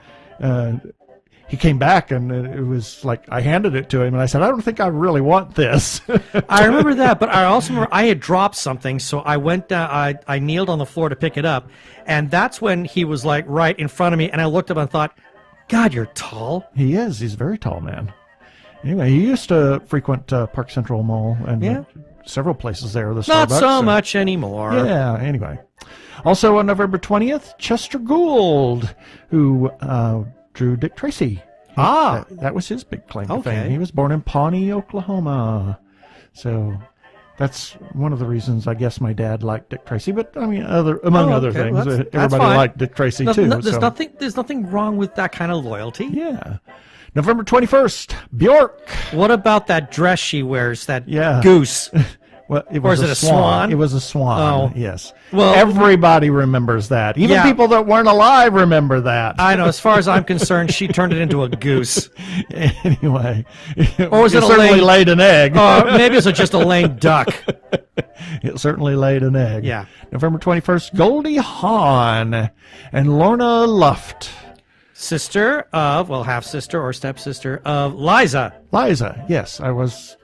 he came back, and it was like I handed it to him, and I said, I don't think I really want this. I remember that, but I also remember I had dropped something, so I went down, I kneeled on the floor to pick it up, and that's when he was like right in front of me, and I looked up and thought, God, you're tall. He is. He's a very tall man. Anyway, he used to frequent Park Central Mall and several places there. The Not Starbucks, so much anymore. Yeah, anyway. Also on November 20th, Chester Gould, who drew Dick Tracy. That was his big claim to fame. He was born in Pawnee, Oklahoma. So that's one of the reasons I guess my dad liked Dick Tracy. But I mean, among other things, well, everybody liked Dick Tracy too. There's nothing wrong with that kind of loyalty. Yeah. November 21st, Bjork. What about that dress she wears, that Yeah. goose? Well, Or is it a swan? It was a swan. Oh. Yes. Well, everybody remembers that. Even people that weren't alive remember that. I know. As far as I'm concerned, she turned it into a goose. Anyway. Or was it certainly laid an egg. Maybe it was just a lame duck. It certainly laid an egg. Yeah. November 21st, Goldie Hawn and Lorna Luft. Sister of, half-sister or stepsister of Liza. Liza, yes. I was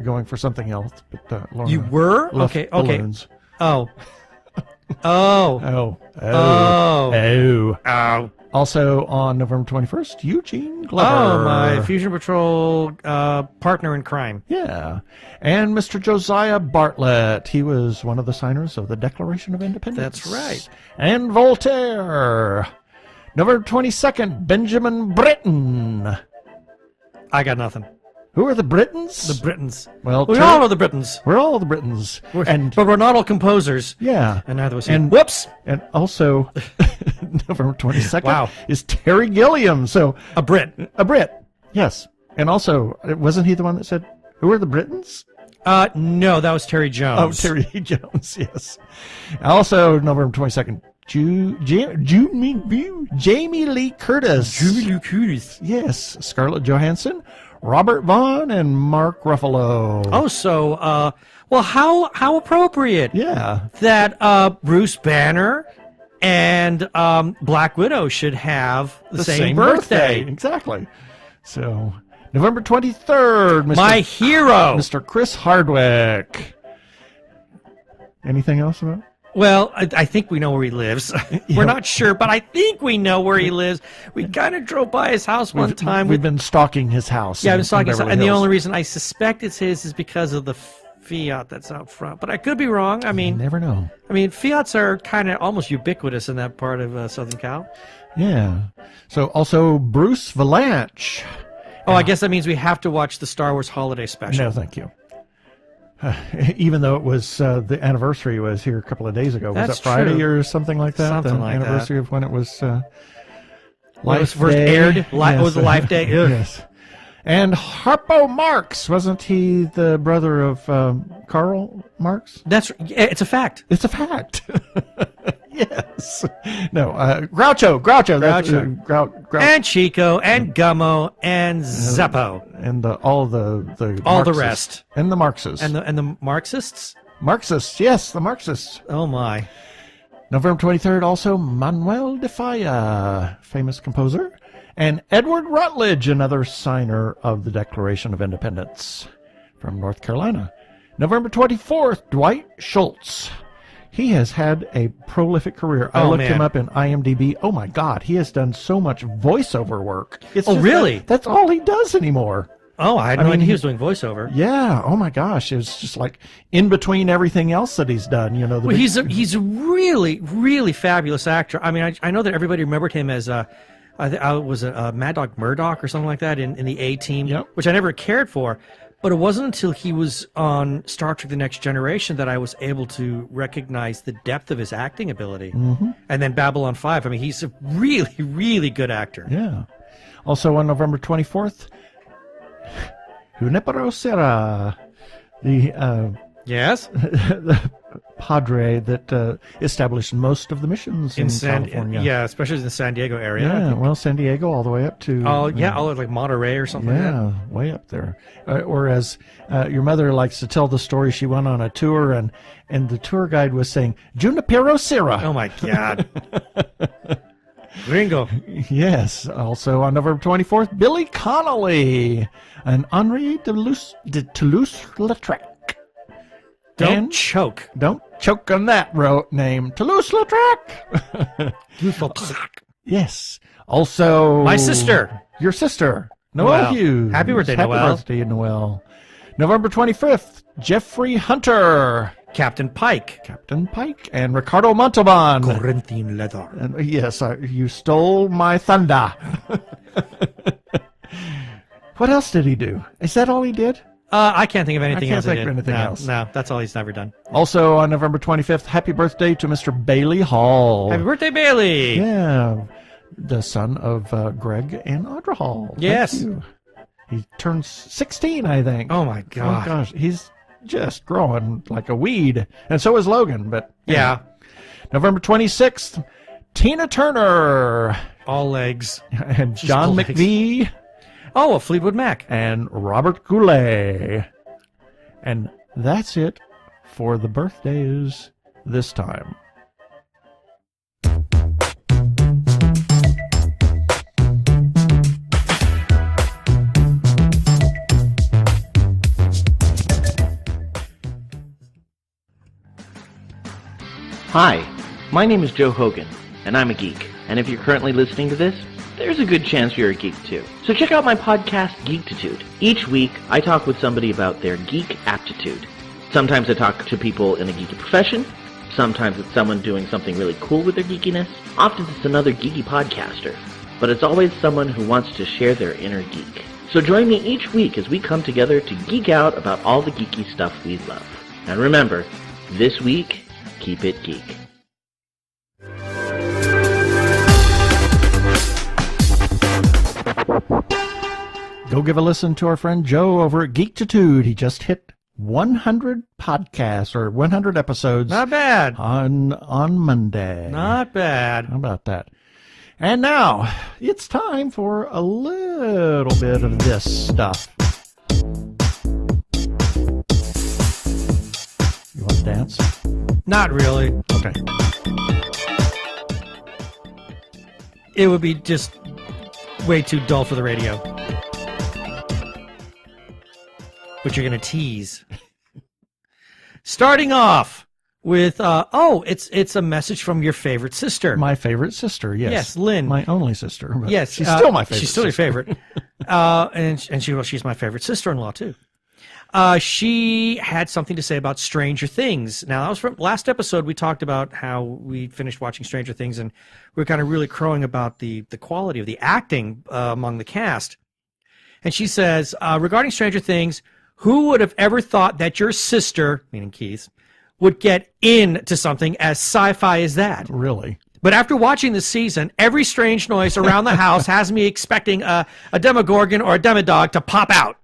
going for something else, but Lorna. You were? Luft Okay. balloons. Oh. Also on November 21st, Eugene Glover. Oh, my Fusion Patrol partner in crime. Yeah. And Mr. Josiah Bartlett. He was one of the signers of the Declaration of Independence. That's right. And Voltaire. November 22nd, Benjamin Britten. I got nothing. Who are the Britons? The Britons. Well, we all know the Britons. We're all the Britons. But we're not all composers. Yeah. And neither was he. And whoops! And also, November 22nd is Terry Gilliam. So a Brit. A Brit, yes. And also, wasn't he the one that said, who are the Britons? No, that was Terry Jones. Oh, Terry Jones, yes. Also, November 22nd, Jamie Lee Curtis. Jamie Lee Curtis. Yes. Scarlett Johansson, Robert Vaughn, and Mark Ruffalo. Oh, so, how appropriate. Yeah. That Bruce Banner and Black Widow should have the same birthday. Exactly. So, November 23rd, my hero, Mr. Chris Hardwick. Anything else about? Well, I think we know where he lives. We're not sure, but I think we know where he lives. We kind of drove by his house one time. We've been stalking his house. Yeah, I've been stalking his house. And the only reason I suspect it's his is because of the Fiat that's out front. But I could be wrong. I mean, you never know. I mean, Fiats are kind of almost ubiquitous in that part of Southern Cal. Yeah. So also Bruce Valanche. Oh, I guess that means we have to watch the Star Wars Holiday Special. No, thank you. Even though it was the anniversary was here a couple of days ago. Was that Friday or something like that? Something like that. Anniversary of when it was when it was first aired. Yes. Was the Life Day? Yes. And Harpo Marx, wasn't he the brother of Karl Marx? It's a fact. It's a fact. Yes. No, Groucho. Groucho. And Chico, and Gummo, and Zeppo. And all the rest. And the Marxists. And the Marxists? Marxists, yes, the Marxists. Oh, my. November 23rd, also Manuel de Falla, famous composer. And Edward Rutledge, another signer of the Declaration of Independence from North Carolina. November 24th, Dwight Schultz. He has had a prolific career. I looked him up in IMDb. Oh, my God. He has done so much voiceover work. Really? That's all he does anymore. Oh, I had no idea he was doing voiceover. Yeah. Oh, my gosh. It's just like in between everything else that he's done. You know. He's a really, really fabulous actor. I mean, I know that everybody remembered him as I was a Mad Dog Murdoch or something like that in the A-Team, which I never cared for. But it wasn't until he was on Star Trek The Next Generation that I was able to recognize the depth of his acting ability. Mm-hmm. And then Babylon 5. I mean, he's a really, really good actor. Yeah. Also on November 24th, Junipero Serra, the yes, the padre that established most of the missions in California. Yeah, especially in the San Diego area. Yeah, well, San Diego all the way up to... Oh, yeah, all like Monterey or something like that. Yeah, way up there. Or as your mother likes to tell the story, she went on a tour and the tour guide was saying, Junipero Serra. Oh, my God. Gringo. Yes. Also on November 24th, Billy Connolly and Henri de Toulouse-Lautrec. Don't choke on that name. Toulouse-Lautrec. Yes. Also, my sister. Your sister, Noelle Hughes. Happy birthday, Noelle. Happy birthday, Noelle. November 25th, Jeffrey Hunter. Captain Pike. And Ricardo Montalban. Corinthian leather. And, yes, you stole my thunder. What else did he do? Is that all he did? I can't think of anything else. Else. No, that's all he's never done. Also on November 25th, happy birthday to Mr. Bailey Hall. Happy birthday, Bailey. Yeah, the son of Greg and Audra Hall. Yes. He turns 16, I think. Oh, my God. Oh, gosh. He's just growing like a weed. And so is Logan, but... Yeah. November 26th, Tina Turner. All legs. And John McVie. Oh, a Fleetwood Mac. And Robert Goulet. And that's it for the birthdays this time. Hi, my name is Joe Hogan, and I'm a geek. And if you're currently listening to this, there's a good chance you're a geek too. So check out my podcast, Geektitude. Each week, I talk with somebody about their geek aptitude. Sometimes I talk to people in a geeky profession. Sometimes it's someone doing something really cool with their geekiness. Often it's another geeky podcaster. But it's always someone who wants to share their inner geek. So join me each week as we come together to geek out about all the geeky stuff we love. And remember, this week, keep it geek. Go give a listen to our friend Joe over at Geektitude. He just hit 100 podcasts or 100 episodes. Not bad. On Monday. Not bad. How about that? And now it's time for a little bit of this stuff. You want to dance? Not really. Okay. It would be just way too dull for the radio. Which you're going to tease. Starting off with, it's a message from your favorite sister. My favorite sister, yes. Yes, Lynn. My only sister. But yes. She's still my favorite She's still sister. your favorite. And she's my favorite sister-in-law, too. She had something to say about Stranger Things. Now, that was from last episode. We talked about how we finished watching Stranger Things, and we were kind of really crowing about the quality of the acting among the cast. And she says, regarding Stranger Things, who would have ever thought that your sister, meaning Keith, would get into something as sci-fi as that? Really? But after watching this season, every strange noise around the house has me expecting a Demogorgon or a Demodog to pop out.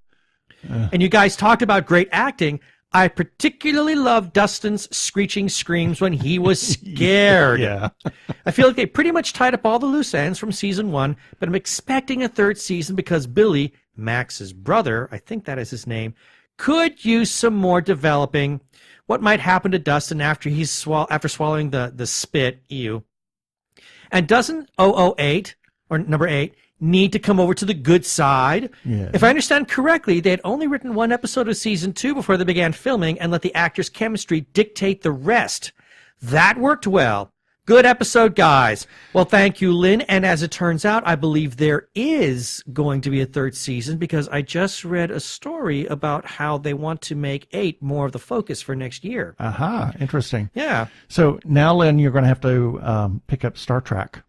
And you guys talked about great acting. I particularly love Dustin's screeching screams when he was scared. Yeah. I feel like they pretty much tied up all the loose ends from season 1, but I'm expecting a third season because Billy, Max's brother, I think that is his name, could use some more developing. What might happen to Dustin after after swallowing the spit, ew. And doesn't 008, or number 8, need to come over to the good side? Yeah. If I understand correctly, they had only written 1 episode of season 2 before they began filming and let the actors' chemistry dictate the rest. That worked well. Good episode, guys. Well, thank you, Lynn. And as it turns out, I believe there is going to be a third season because I just read a story about how they want to make 8 more of the focus for next year. Aha, interesting. Yeah. So now, Lynn, you're going to have to pick up Star Trek.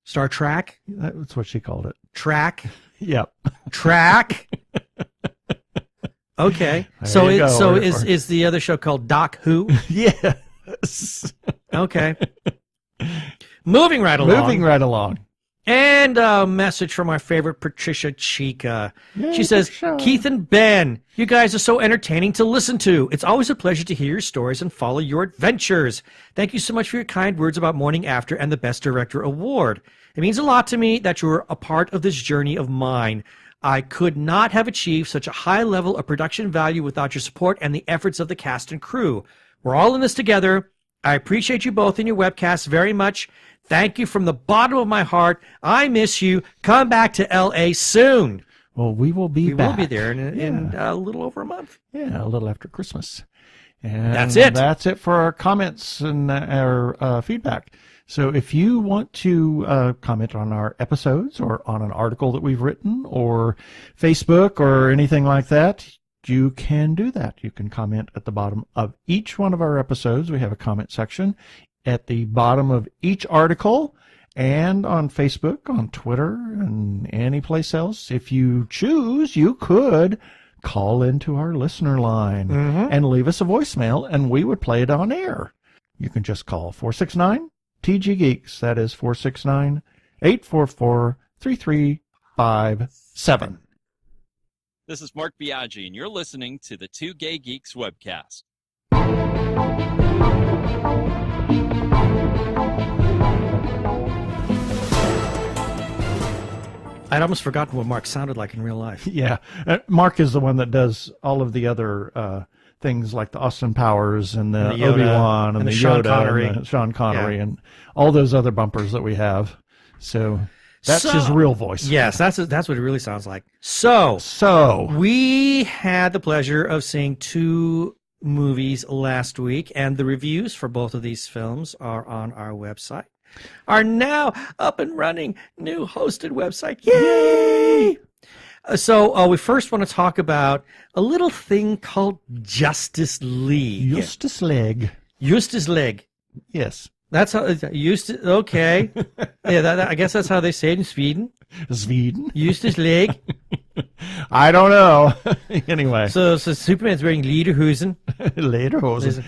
Star Trek? That's what she called it. Track? Yep. Track? Okay. Is the other show called Doc Who? Yes. Okay. Moving right along. And a message from our favorite Patricia Chica. Yay, she says, Patricia. Keith and Ben, you guys are so entertaining to listen to. It's always a pleasure to hear your stories and follow your adventures. Thank you so much for your kind words about Morning After and the Best Director Award. It means a lot to me that you're a part of this journey of mine. I could not have achieved such a high level of production value without your support and the efforts of the cast and crew. We're all in this together. I appreciate you both in your webcasts very much. Thank you from the bottom of my heart. I miss you. Come back to L.A. soon. Well, we will be back. We will be there in a little over a month. Yeah, a little after Christmas. And that's it. That's it for our comments and our feedback. So if you want to comment on our episodes or on an article that we've written or Facebook or anything like that, you can do that. You can comment at the bottom of each one of our episodes. We have a comment section at the bottom of each article and on Facebook, on Twitter, and any place else. If you choose, you could call into our listener line and leave us a voicemail, and we would play it on air. You can just call 469-TG Geeks. That is 469-844-3357. This is Mark Biaggi, and you're listening to the Two Gay Geeks webcast. I'd almost forgotten what Mark sounded like in real life. Yeah. Mark is the one that does all of the other things like the Austin Powers and the Obi-Wan and the Sean Yoda Connery. and the Sean Connery and all those other bumpers that we have. So that's his real voice. Yes, that's what it really sounds like. So we had the pleasure of seeing 2 movies last week, and the reviews for both of these films are on our website. Our now up and running new hosted website. Yay! So we first want to talk about a little thing called Justice League. Justus League. Justice League. Yes. That's how okay. Yeah, I guess that's how they say it in Sweden. Sweden. Justice League. I don't know. Anyway. So Superman's wearing lederhosen. Lederhosen.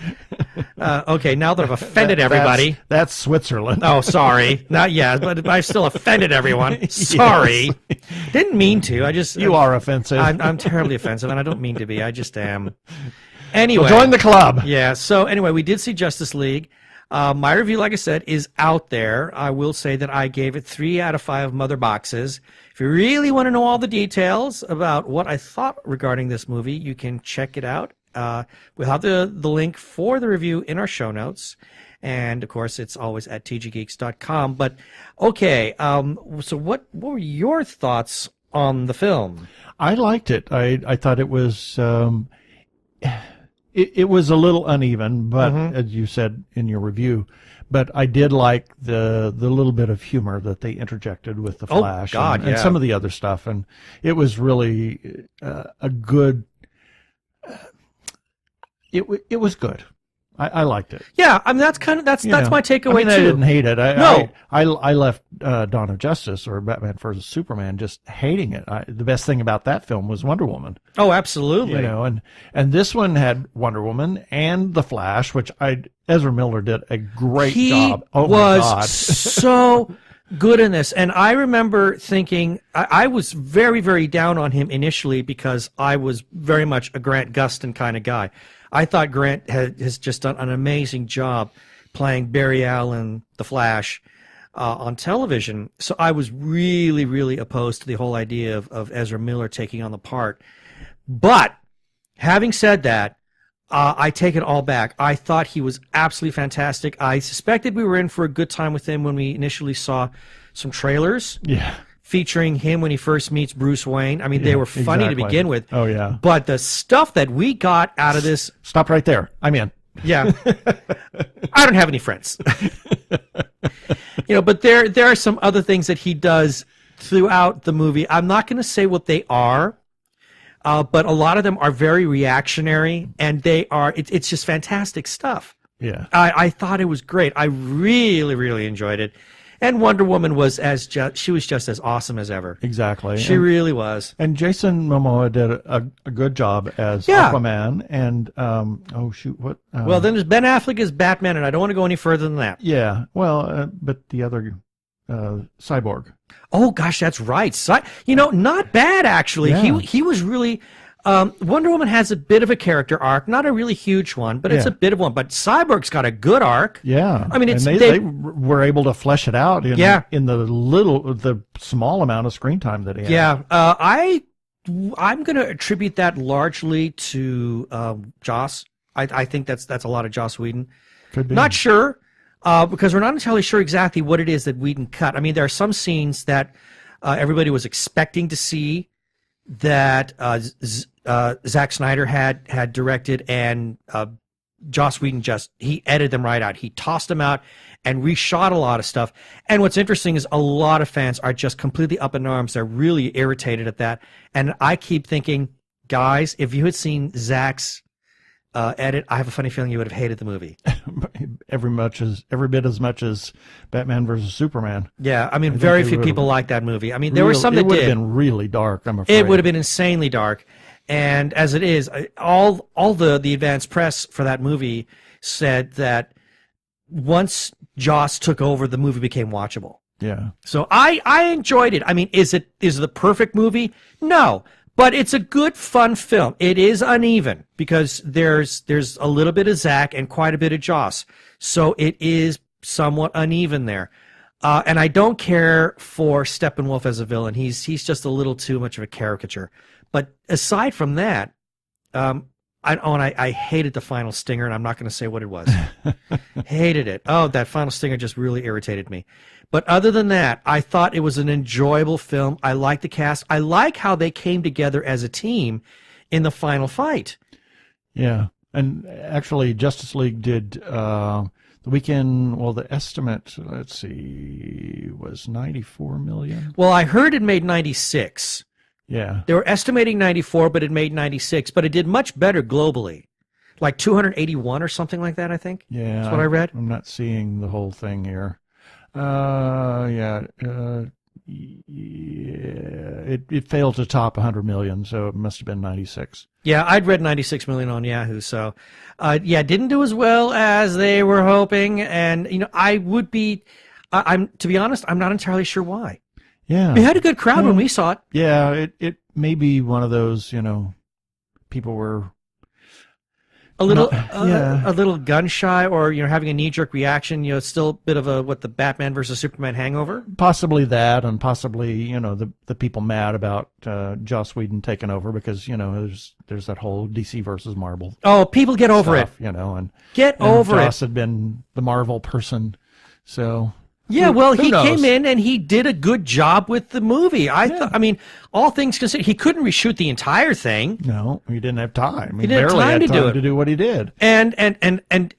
Okay, now that I've offended everybody. That's Switzerland. Oh, sorry. Not yet, but I've still offended everyone. Sorry. Yes. Didn't mean to. You are offensive. I'm terribly offensive, and I don't mean to be. I just am. Anyway. Well, join the club. Yeah, so anyway, we did see Justice League. My review, like I said, is out there. I will say that I gave it 3 out of 5 mother boxes. If you really want to know all the details about what I thought regarding this movie, you can check it out. We'll have the link for the review in our show notes. And, of course, it's always at tggeeks.com. But, okay, so what were your thoughts on the film? I liked it. I thought it was it was a little uneven, but as you said in your review, but I did like the little bit of humor that they interjected with the Flash and some of the other stuff, and it was really a good. It was good. I liked it. Yeah, I mean that's my takeaway I mean, too. I didn't hate it. No. I left Dawn of Justice or Batman vs Superman just hating it. The best thing about that film was Wonder Woman. Oh, absolutely. You know, and this one had Wonder Woman and the Flash, which Ezra Miller did a great job. Oh my God, so good in this. And I remember thinking I was very, very down on him initially because I was very much a Grant Gustin kind of guy. I thought Grant has just done an amazing job playing Barry Allen, the Flash, on television. So I was really, really opposed to the whole idea of Ezra Miller taking on the part. But having said that, I take it all back. I thought he was absolutely fantastic. I suspected we were in for a good time with him when we initially saw some trailers. Yeah. Featuring him when he first meets Bruce Wayne. I mean, they were funny to begin with. Oh, yeah. But the stuff that we got out of this... Stop right there. I'm in. Yeah. I don't have any friends. But there are some other things that he does throughout the movie. I'm not going to say what they are, but a lot of them are very reactionary, and it's just fantastic stuff. Yeah. I thought it was great. I really, really enjoyed it. And Wonder Woman was she was just as awesome as ever. Exactly. She really was. And Jason Momoa did a good job as Aquaman. And what? Well, then there's Ben Affleck as Batman, and I don't want to go any further than that. Yeah. Well, but the other Cyborg. Oh gosh, that's right. Not bad actually. Yeah. He was really. Wonder Woman has a bit of a character arc, not a really huge one, but it's a bit of one. But Cyborg's got a good arc. Yeah, I mean, they were able to flesh it out in the small amount of screen time that he had. Yeah, I'm going to attribute that largely to Joss. I think that's a lot of Joss Whedon. Could be. Not sure, because we're not entirely sure exactly what it is that Whedon cut. I mean, there are some scenes that everybody was expecting to see that Zack Snyder had directed, and Joss Whedon he edited them right out. He tossed them out and reshot a lot of stuff. And what's interesting is a lot of fans are just completely up in arms. They're really irritated at that. And I keep thinking, guys, if you had seen Zack's edit, I have a funny feeling you would have hated the movie. every bit as much as Batman versus Superman. Yeah, I mean, very few people like that movie. I mean, there were some that did. It would have been really dark, I'm afraid. It would have been insanely dark. And as it is, all the advanced press for that movie said that once Joss took over, the movie became watchable. Yeah. So I enjoyed it. I mean, is it the perfect movie? No. But it's a good, fun film. It is uneven because there's a little bit of Zack and quite a bit of Joss. So it is somewhat uneven there. And I don't care for Steppenwolf as a villain. He's just a little too much of a caricature. But aside from that, I hated the final stinger, and I'm not going to say what it was. Hated it. Oh, that final stinger just really irritated me. But other than that, I thought it was an enjoyable film. I like the cast. I like how they came together as a team in the final fight. Yeah. And actually, Justice League did the weekend, well, the estimate, let's see, was 94 million. Well, I heard it made 96. Yeah. They were estimating 94, but it made 96. But it did much better globally. Like 281 or something like that, I think. Yeah. That's what I read. I'm not seeing the whole thing here. It failed to top 100 million, so it must have been 96. Yeah, I'd read 96 million on Yahoo, so didn't do as well as they were hoping, and I would be to be honest, I'm not entirely sure why. Yeah. We had a good crowd when we saw it. Yeah, it may be one of those, people were a little gun shy, or having a knee-jerk reaction. It's still a bit of the Batman versus Superman hangover. Possibly that, and possibly the people mad about Joss Whedon taking over because there's that whole DC versus Marvel. Oh, people get over stuff, it. And get over Joss it. had been the Marvel person, so. Yeah, he knows? came in and he did a good job with the movie. I mean, all things considered, he couldn't reshoot the entire thing. No, he didn't have time. He didn't have time to do what he did. And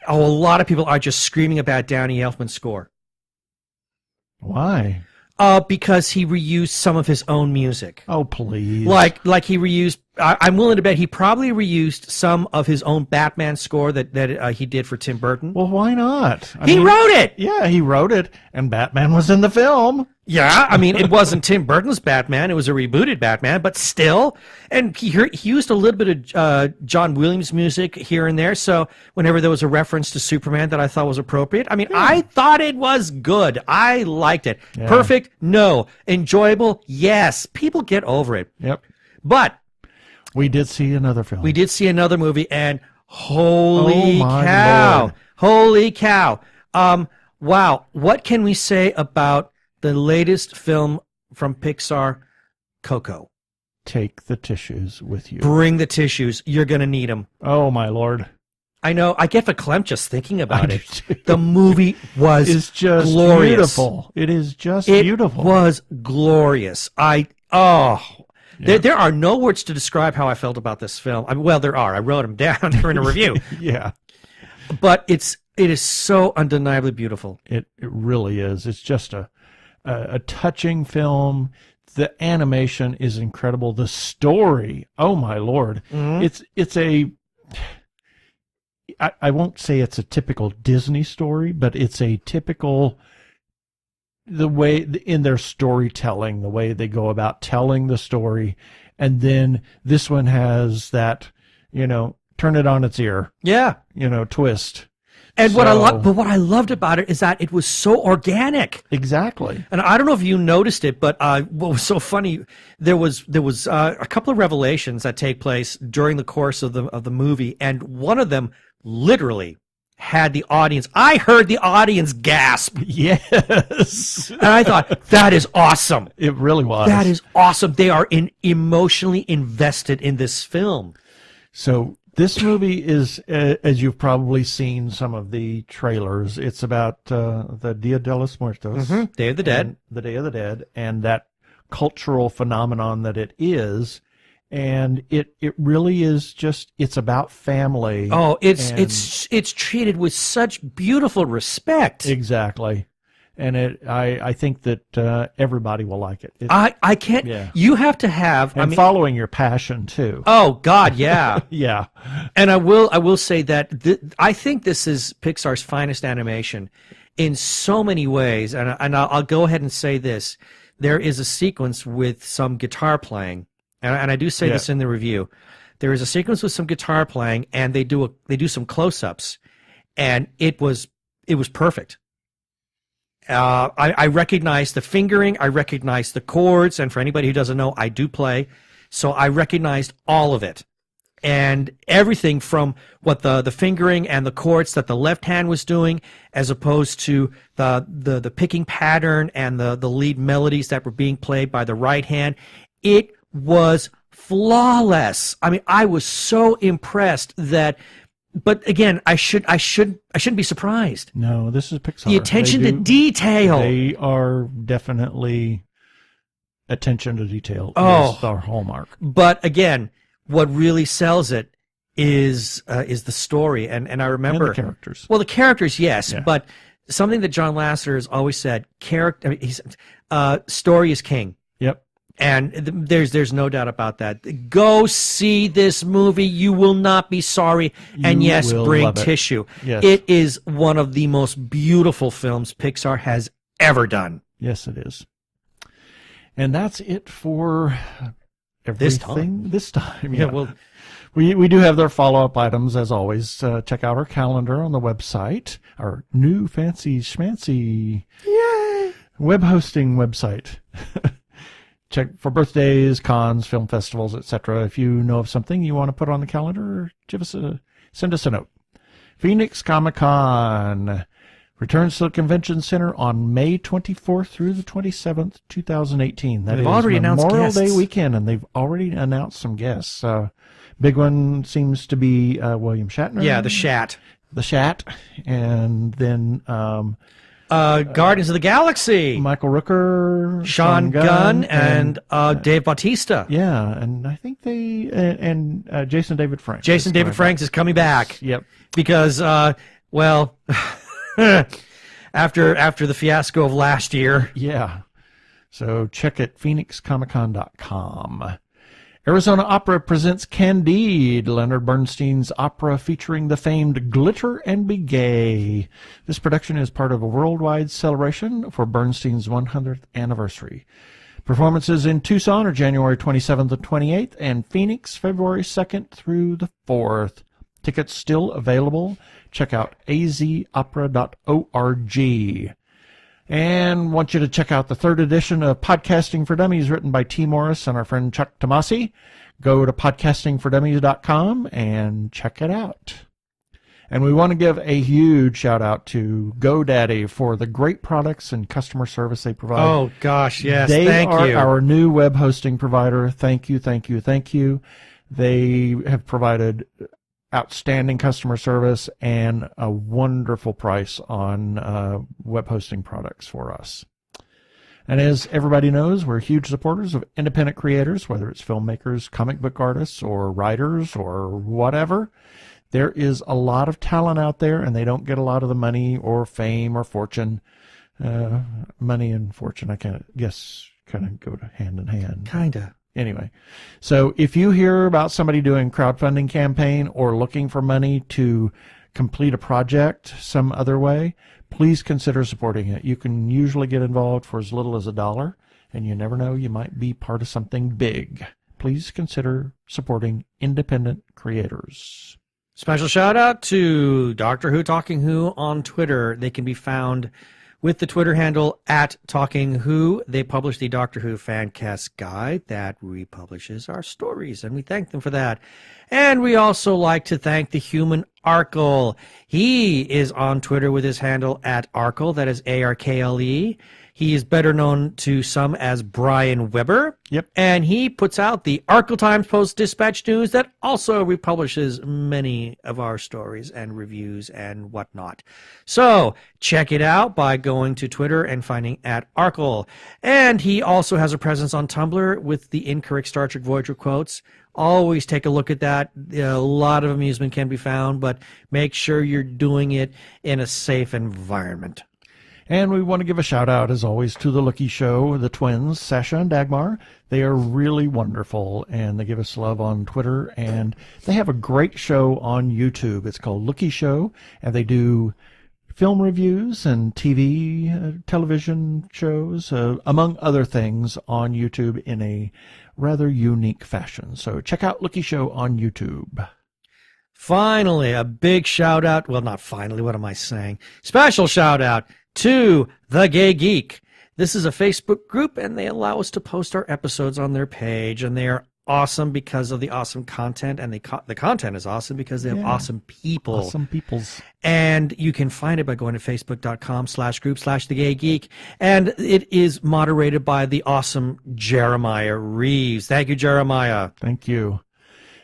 a lot of people are just screaming about Danny Elfman's score. Why? Because he reused some of his own music. Oh, please. Like he reused. I'm willing to bet he probably reused some of his own Batman score that he did for Tim Burton. Well, why not? He wrote it. Yeah, he wrote it, and Batman was in the film. Yeah, I mean, it wasn't Tim Burton's Batman. It was a rebooted Batman, but still. And he used a little bit of John Williams music here and there, so whenever there was a reference to Superman that I thought was appropriate, I mean, I thought it was good. I liked it. Yeah. Perfect? No. Enjoyable? Yes. People get over it. Yep. But we did see another film. We did see another movie, and holy cow. Lord. Holy cow. Wow. What can we say about the latest film from Pixar, Coco? Take the tissues with you. Bring the tissues. You're going to need them. Oh, my Lord. I know. I get verklempt just thinking about it. The movie was it's just glorious. Beautiful. It is just beautiful. It was glorious. There are no words to describe how I felt about this film. Well, there are. I wrote them down during a review. Yeah. But it is so undeniably beautiful. It really is. It's just a touching film. The animation is incredible. The story, oh my Lord. Mm-hmm. It's a I won't say it's a typical Disney story, but it's a typical, the way in their storytelling, the way they go about telling the story. And then this one has that, turn it on its ear. Yeah. Twist. And what I loved about it is that it was so organic. Exactly. And I don't know if you noticed it, but what was so funny, there was a couple of revelations that take place during the course of the movie, and one of them literally had the audience. I heard the audience gasp. Yes. And I thought, that is awesome. It really was. That is awesome. They are emotionally invested in this film. So this movie is, as you've probably seen some of the trailers, it's about the Dia de los Muertos. Mm-hmm. Day of the Dead. The Day of the Dead, and that cultural phenomenon that it is. And it really is just, it's about family. Oh, it's treated with such beautiful respect. Exactly. And I think that everybody will like it. I can't. Yeah. You have to have. And following your passion too. Oh God, yeah, yeah. And I will say that I think this is Pixar's finest animation in so many ways. And I'll go ahead and say this: there is a sequence with some guitar playing, and I do say this in the review. There is a sequence with some guitar playing, and they do some close-ups, and it was perfect. I recognize the fingering, I recognize the chords, and for anybody who doesn't know, I do play, so I recognized all of it. And everything from what the fingering and the chords that the left hand was doing, as opposed to the picking pattern and the lead melodies that were being played by the right hand, it was flawless. I mean, I was so impressed that. But again, I shouldn't be surprised. No, this is Pixar. The attention to detail. They are definitely attention to detail. Is our hallmark. But again, what really sells it is the story, and I remember and the characters. Well, the characters, yes, but something that John Lasseter has always said: story is king. Yep. And there's no doubt about that. Go see this movie. You will not be sorry. And yes, bring tissue. Yes. It is one of the most beautiful films Pixar has ever done. Yes, it is. And that's it for everything this time. Yeah, well, we do have their follow-up items, as always. Check out our calendar on the website, our new fancy schmancy web hosting website. Check for birthdays, cons, film festivals, etc. If you know of something you want to put on the calendar, send us a note. Phoenix Comic-Con returns to the Convention Center on May 24th through the 27th, 2018. That they've is already Memorial announced Day guests. weekend, and they've already announced some guests. Big one seems to be William Shatner. Yeah, the Shat. The Shat, and then Guardians of the Galaxy. Michael Rooker, Sean Gunn, and Dave Bautista. Yeah, and I think Jason David Franks. Jason David Franks is coming back. Yep. Because, well, after the fiasco of last year. Yeah. So check it, phoenixcomiccon.com. Arizona Opera presents Candide, Leonard Bernstein's opera featuring the famed Glitter and Be Gay. This production is part of a worldwide celebration for Bernstein's 100th anniversary. Performances in Tucson are January 27th and 28th, and Phoenix, February 2nd through the 4th. Tickets still available. Check out azopera.org. And want you to check out the 3rd edition of Podcasting for Dummies, written by T. Morris and our friend Chuck Tomasi. Go to podcastingfordummies.com and check it out. And we want to give a huge shout out to GoDaddy for the great products and customer service they provide. Oh, gosh, yes. Thank you. They are our new web hosting provider. Thank you, thank you, thank you. They have provided outstanding customer service and a wonderful price on web hosting products for us. And as everybody knows, we're huge supporters of independent creators, whether it's filmmakers, comic book artists, or writers, or whatever. There is a lot of talent out there, and they don't get a lot of the money or fame or fortune. Money and fortune, I guess, kind of go hand in hand. Kind of. Anyway, so if you hear about somebody doing crowdfunding campaign or looking for money to complete a project some other way, please consider supporting it. You can usually get involved for as little as $1, and you never know, you might be part of something big. Please consider supporting independent creators. Special shout out to Doctor Who Talking Who on Twitter. They can be found with the Twitter handle @TalkingWho. They publish the Doctor Who Fancast Guide that republishes our stories, and we thank them for that. And we also like to thank the human Arkle. He is on Twitter with his handle @Arkle, that is ARKLE. He is better known to some as Brian Weber. Yep. And he puts out the Arkle Times Post-Dispatch News that also republishes many of our stories and reviews and whatnot. So check it out by going to Twitter and finding @Arkle. And he also has a presence on Tumblr with the incorrect Star Trek Voyager quotes. Always take a look at that. A lot of amusement can be found, but make sure you're doing it in a safe environment. And we want to give a shout out, as always, to the Lookie Show, the twins, Sasha and Dagmar. They are really wonderful, and they give us love on Twitter, and they have a great show on YouTube. It's called Lookie Show, and they do film reviews and television shows, among other things, on YouTube in a rather unique fashion. So check out Lookie Show on YouTube. Finally, a big shout out. Well, not finally, what am I saying? Special shout out to The Gay Geek. This is a Facebook group, and they allow us to post our episodes on their page, and they are awesome because of the awesome content, and the content is awesome because they have awesome people. Awesome peoples. And you can find it by going to facebook.com/group/thegaygeek, and it is moderated by the awesome Jeremiah Reeves. Thank you, Jeremiah. Thank you.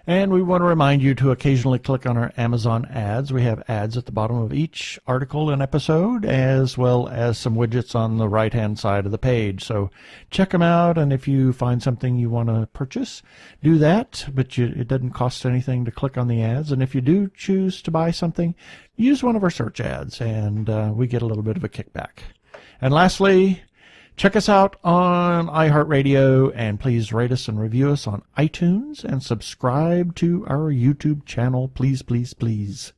And we want to remind you to occasionally click on our Amazon ads. We have ads at the bottom of each article and episode, as well as some widgets on the right-hand side of the page. So check them out, and if you find something you want to purchase, do that. But it doesn't cost anything to click on the ads. And if you do choose to buy something, use one of our search ads, and we get a little bit of a kickback. And lastly, check us out on iHeartRadio, and please rate us and review us on iTunes, and subscribe to our YouTube channel. Please, please, please.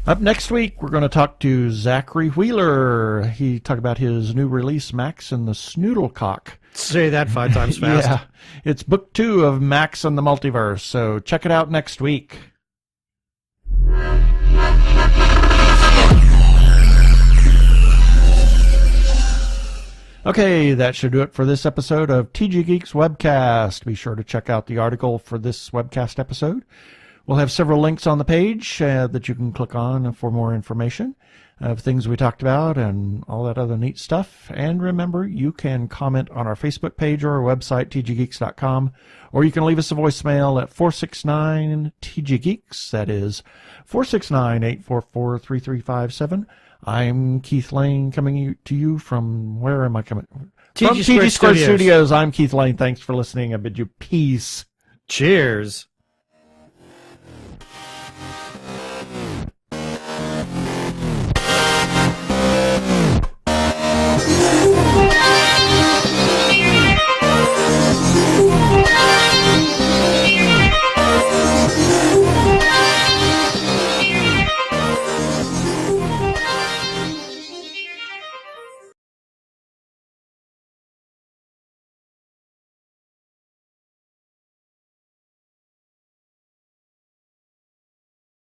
Up next week, we're going to talk to Zachary Wheeler. He talked about his new release, Max and the Snoodlecock. Say that 5 times fast. Yeah, it's book 2 of Max and the Multiverse, so check it out next week. Okay, that should do it for this episode of TG Geeks Webcast. Be sure to check out the article for this webcast episode. We'll have several links on the page that you can click on for more information of things we talked about and all that other neat stuff. And remember, you can comment on our Facebook page or our website, tggeeks.com, or you can leave us a voicemail at 469-TGGeeks. That is 469-844-3357. I'm Keith Lane, coming to you from, where am I coming? TG Squared Studios. I'm Keith Lane. Thanks for listening. I bid you peace. Cheers.